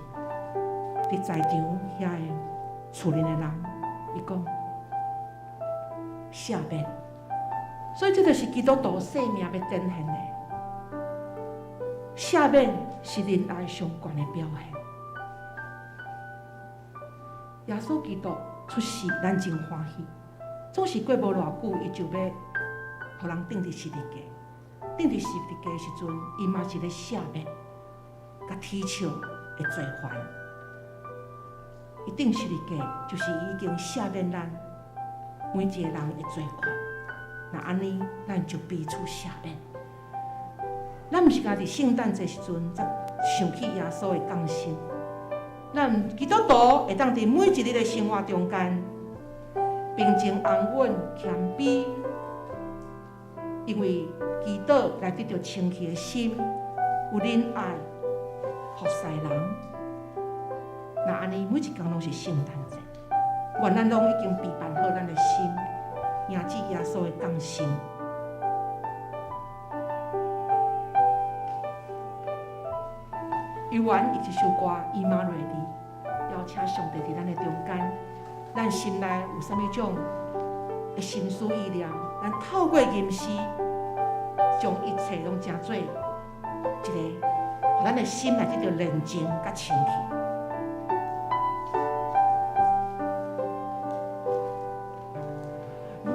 伫在场遐的厝里的人，伊讲赦免，所以这就是基督徒生命要展现的。赦免是仁爱上悬的表现。耶稣基督出世，咱真欢喜。总是过无偌久，伊就要互人钉伫十字架。钉伫十字架的时阵，伊嘛是咧赦免，甲天笑的罪犯。伊钉十字架，就是已经赦免咱每一个人的罪过。那安尼，咱就彼此赦免。咱毋是家伫圣诞节时阵才想起耶稣的降生。咱基督徒会当伫每一日的生活中间，平静安稳、谦卑，因为祈祷来得到清气的心，有仁爱，服侍人。那安尼每一天拢是圣诞节，愿咱拢已经备办好咱的心，迎接耶稣的降生。伊完伊一首歌《伊玛瑞利》，邀请上帝伫咱的中间，咱心内有啥物种的心思意念，咱透过吟诗，将一切拢成做一个，互咱的心内得到宁静甲清气。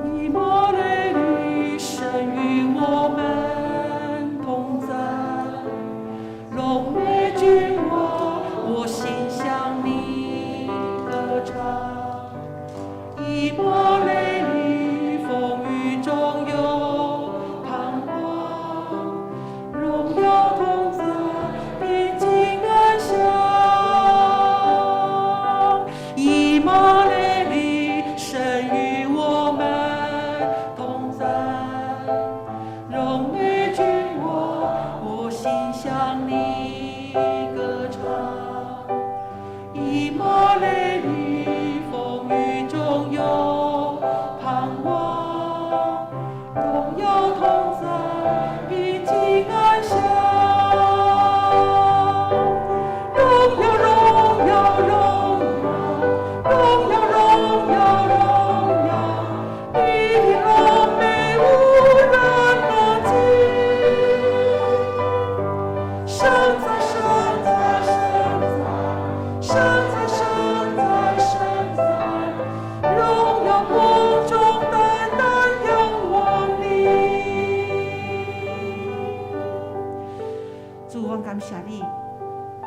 伊玛瑞利，神与我们同在，荣美君王，我心向你歌唱。伊玛雷利，风雨中有盼望，荣耀同在，平静安详。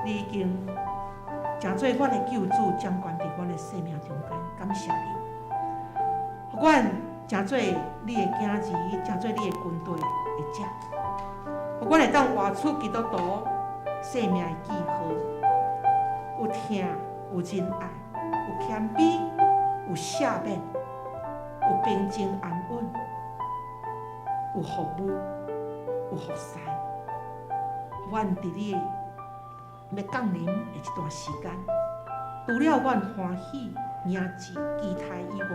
你已经成做阮的救主，掌管伫阮的生命中间，感谢你，互阮成做你的囝儿，成做你的军队的只，互阮会当活出基督徒生命的记号，有疼，有仁爱，有谦卑，有赦免，有平静安稳，有服务，有服侍。阮伫你要降临的一段时间，除了阮欢喜、名字、期待以外，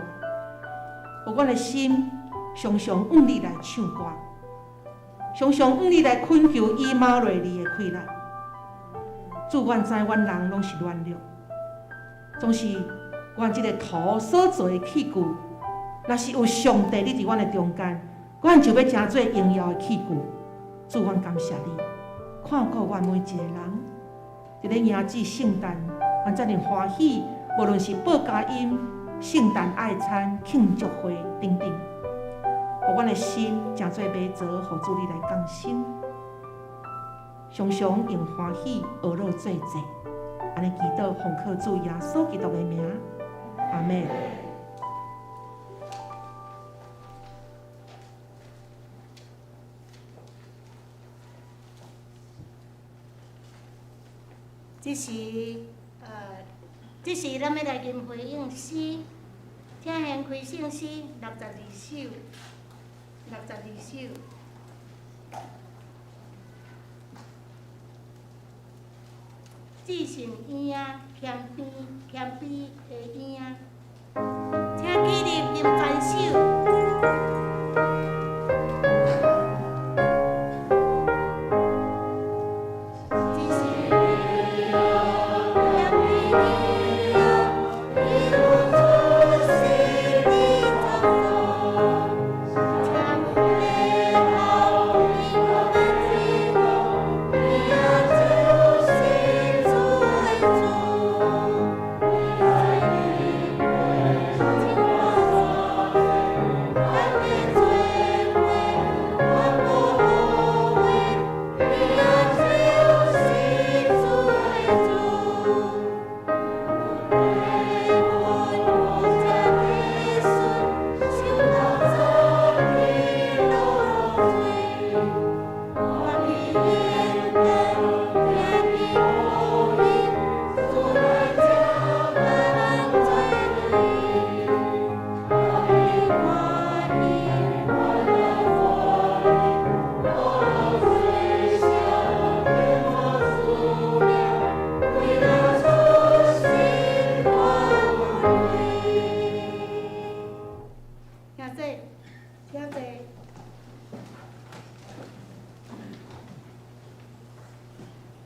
互阮的心常常往你来唱歌，常常往你来恳求以马内利的快乐。主，阮知阮人拢是软弱，总是阮即个土所做的器具，若是有上帝你伫阮的中间，阮就要成做荣耀的器具。主，阮感谢你。看顾阮每一个人，伫咧迎接圣诞，阮遮尔欢喜，无论是报佳音、圣诞爱餐、庆祝会等等，互阮的心诚做马槽，互主你来降生，常常用欢喜娱乐做者，安尼祈祷奉靠主耶稣基督的名，阿门。这是咱要来吟回应诗，请掀开圣诗62首，62首。至圣婴仔，谦卑的婴仔，请起立吟翻首。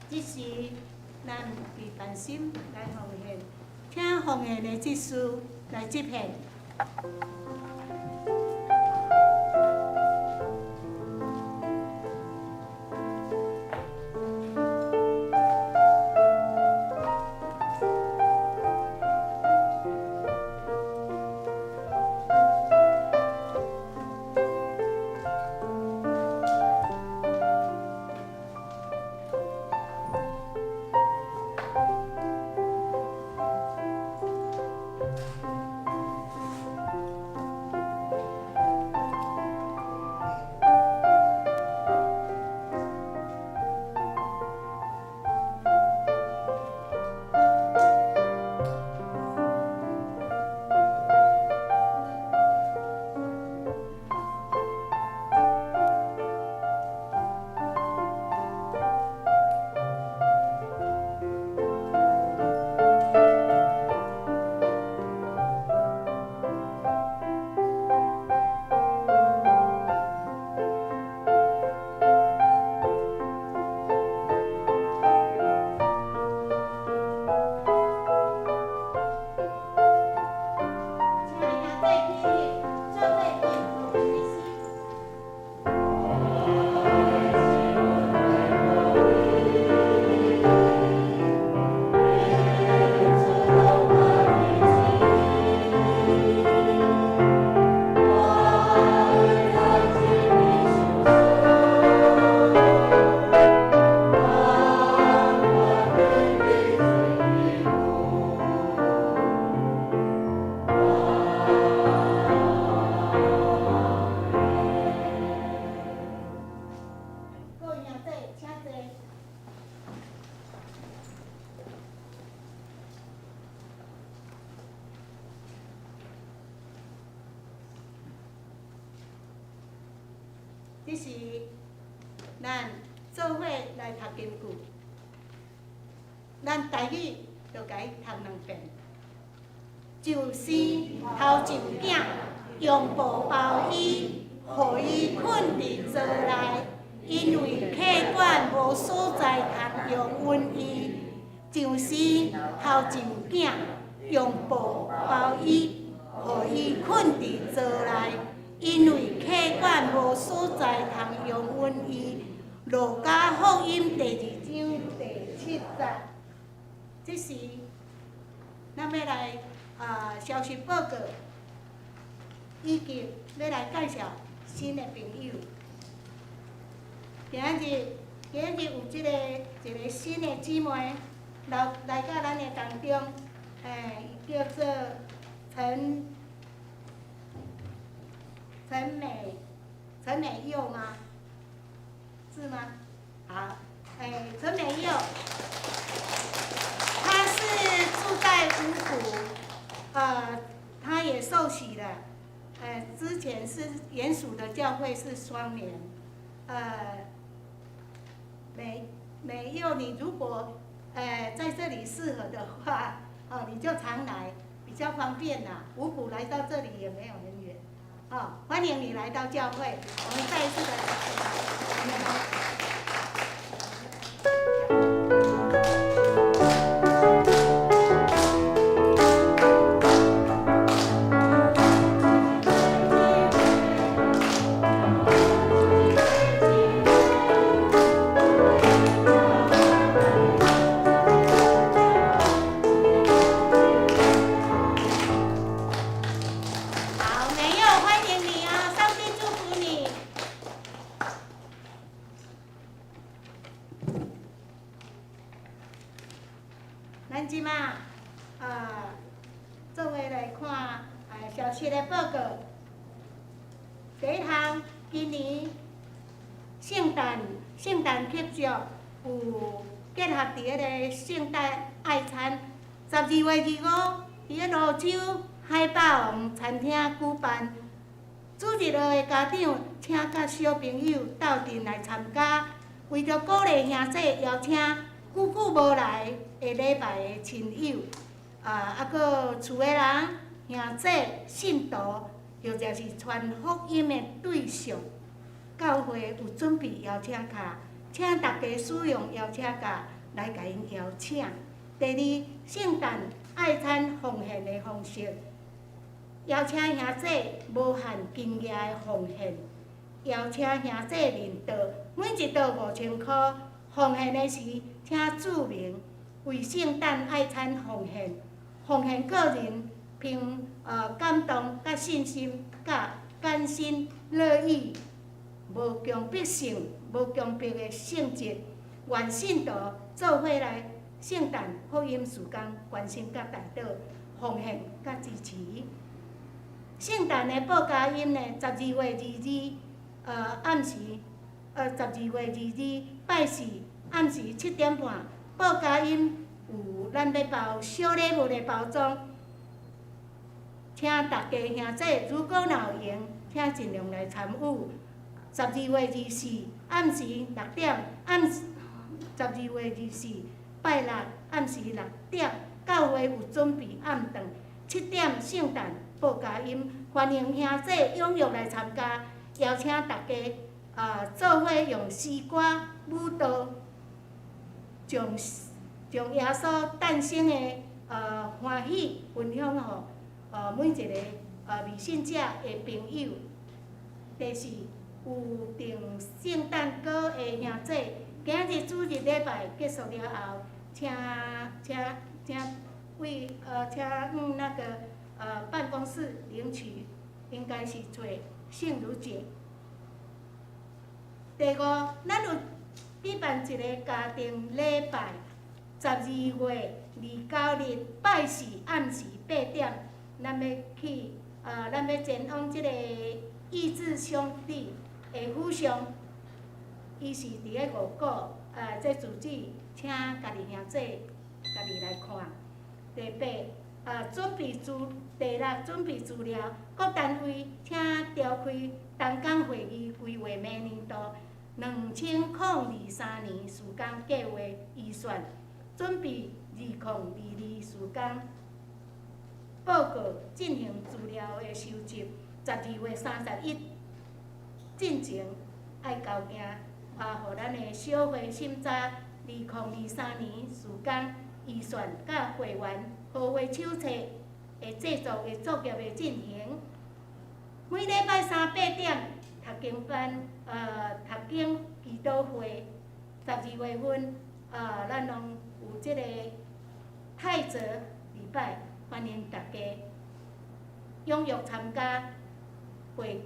这是咱伫凡心来奉献，请奉献的祭司来接献。这是咱做伙来读金句，咱台语就甲伊读2遍。就生头一囝，用布包伊，互伊困伫座内，因为气管无所在通用阮伊。就生头一囝，用布包伊，互伊困伫座内，因为气管无所在通用阮伊。路加福音第2章第7节，这是咱要来消息报告，以及要来介绍新的朋友。今日有一个新的姊妹来到咱的当中，叫做陈美佑吗？是吗？好，陈美佑，她是住在五股，她也受洗了，之前是原属的教会是双联，美佑，你如果在这里适合的话，你就常来，比较方便啦。五股来到这里也没有很远，欢迎你来到教会，我们再一次的咱即马做伙来看消息的报告。第一项，今年圣诞庆祝有结合伫迄个圣诞爱餐，12月25伫个泸州海霸王餐厅举办。主日落的家长请甲小朋友斗阵来参加，为着鼓励兄弟，邀请久久无来下礼拜的亲友，阁厝的人、兄弟、信徒，或者是传福音的对象。教会有准备邀请卡，请大家使用邀请卡来甲因邀请。第二，圣诞爱餐奉献的方式，邀请兄弟无限金额的奉献，邀请兄弟认道，每一道5000块。奉献的时，请注明为圣诞爱餐奉献，奉献个人凭感动、甲信心、甲甘心乐意，无强迫性、无强迫的性质，愿信徒做伙来圣诞福音事工，关心甲大道，奉献甲支持。圣诞的报佳音呢，12月22，暗时，12月22拜四。暗时7点半，报佳音有咱要包小礼物的包装，请大家兄弟，如果若有闲，请尽量来参与。12月24暗时6点，12月24拜六暗时6点，教会有准备暗顿，7点圣诞报佳音，欢迎兄弟踊跃来参加，邀请大家做伙用诗歌、舞蹈。将耶稣诞生的欢喜分享予每一个未信者的朋友。第四，有订圣诞歌的兄弟，今日主日礼拜结束了后，请那个办公室领取，应该是做圣乳节。第五，咱有举办一个家庭礼拜，12月29日拜四暗时8点，咱要前往即个意志兄弟的府上，伊是伫个五股，这主旨请家己兄弟家己来看。第八，准备第六准备资料，各单位请召开同工会议，规划明年度2023年施工计划预算，准备2022施工报告进行资料的收集。12月31进前爱交件，互咱的小会审查2023年施工预算甲会员合约手册的制作的作业的进行。每礼拜3、8点读经班，读经祈祷会。12月份，咱拢有即个泰泽礼拜，欢迎大家踊跃参加会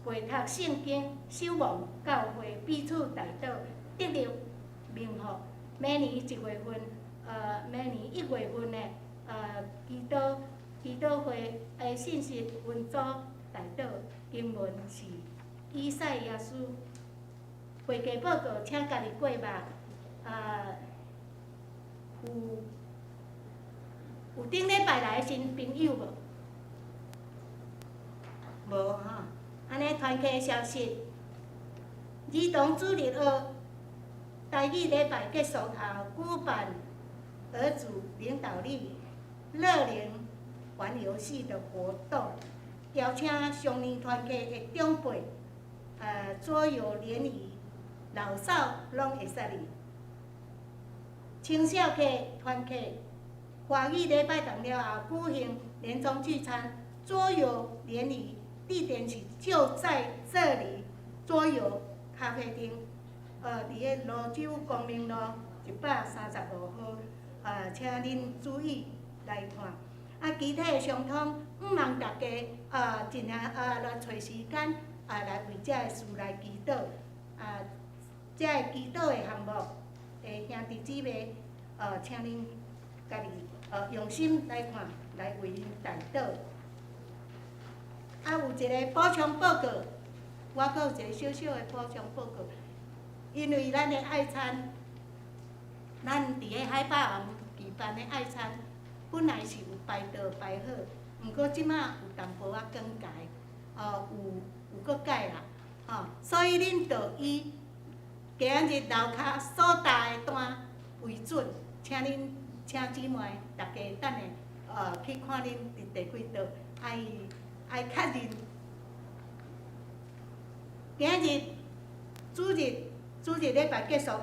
读圣经、守望教会，彼此代祷，得到名号。每年1月份，每年1月份的祈祷会的信息分组代祷，经文是以赛亚书。会计报告，请家己过目。有顶礼拜来的新朋友无？无吼。安尼团契消息，儿童主日学台语礼拜结束后，举办儿主领导力乐龄玩游戏的活动，邀请上年团契的长辈，桌游联谊，老少拢会使哩。青少客团契华语礼拜堂了后，举行年终聚餐，桌游联谊。地点是就在这里，桌游咖啡厅，伫个泸州光明路135号，请恁注意来看。其他的相通，毋望大家尽量来找时间来为这个事来祈祷。这个祈祷的项目，兄弟姊妹，请恁家己用心来看，来为因代祷。有一个补充报告，我阁有一个小小的补充报告。因为咱的爱餐，咱伫个海霸王举办的爱餐，本来是有排道排好，毋过即马有淡薄仔更改，有搁改啦，所以恁就以今日楼骹所搭的单为准，请姊妹大家等下去看恁第几道，爱确认。今日主日礼拜结束后，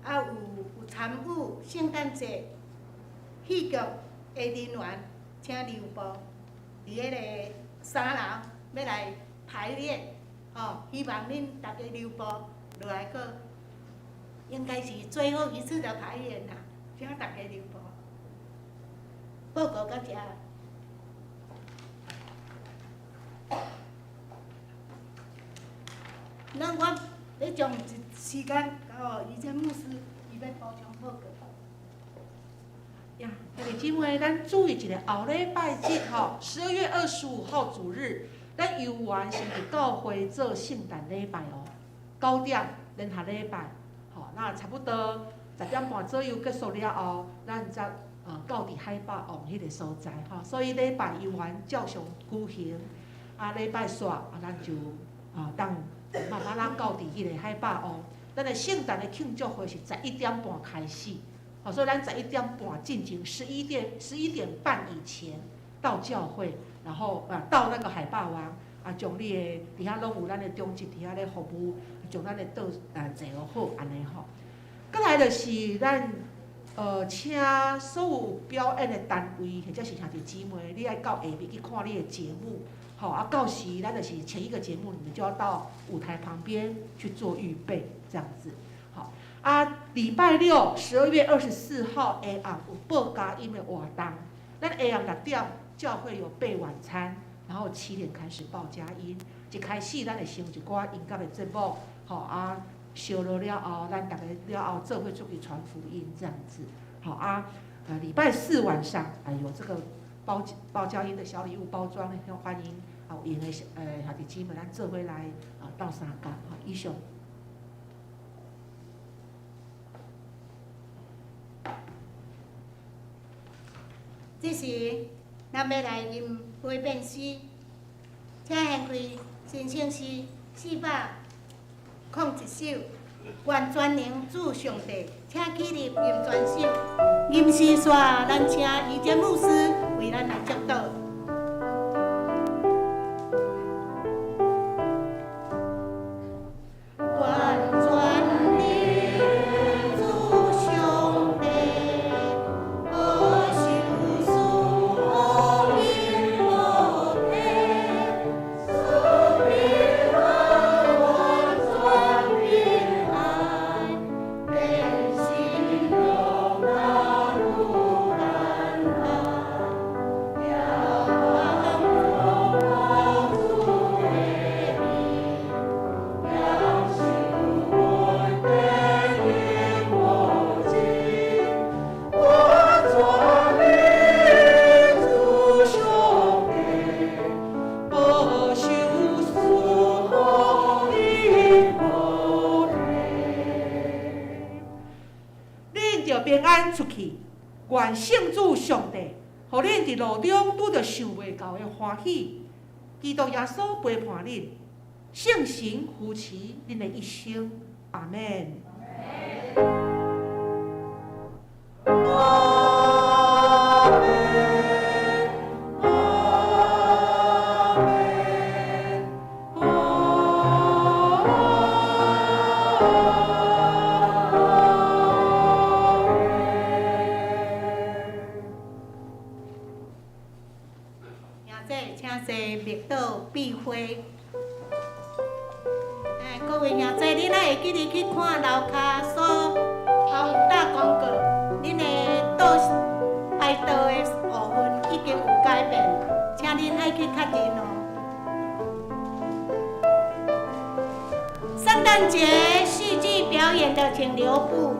有参与圣诞节戏剧的人员，请留步伫迄个3楼要来排练，希望恁大家留步落来个，应该是最后一次的排练啦，请大家留步。报告到这。那我要将时间交以前牧师，伊要补充报告。呀，兄弟姊妹，咱注意一下，后礼拜日12月25号主日，咱游园是伫教会做圣诞礼拜9点联合礼拜，那差不多10点半左右结束了后，咱则到伫海霸王迄个所在所以礼拜游园照常举行，礼拜煞咱就当慢慢到伫迄个海霸王。咱的圣诞的庆祝会是11点半开始，所以咱11点半进行11点半以前到教会，然后到那个海霸王将你的底下拢有咱的中职底下咧服务，将咱的桌坐好安尼吼。再来就是咱请所有表演的单位或者是兄弟姊妹，你爱到下面去看你的节目。到时咱就是前一个节目，你们就要到舞台旁边去做预备，这样子。礼拜六12月24号下暗有报佳音的活动，咱下暗6点教会有备晚餐，然后7点开始报佳音。一开始咱会先有一寡音乐的节目，烧落了后，咱大家了后做伙出去传福音这样子。礼拜4晚上有这个报佳音的小礼物包装，欢迎有闲的兄弟姊妹咱做伙来斗相共。以上。这时，咱要来吟陪伴诗，请献开新生诗401首，愿全能主上帝，请起立吟全首。吟诗煞，咱请于坚牧师为咱来祝祷。平安出去，愿圣主上帝，互恁伫路中拄着想袂到的欢喜。基督耶稣陪伴恁，圣神扶持恁的一生。阿门。请坐密道避花。各位兄弟，恁哪会记得去看楼骹所后打广告？恁的排道的部分已经有改变，请恁爱去确认哦。圣诞节戏剧表演的请留步。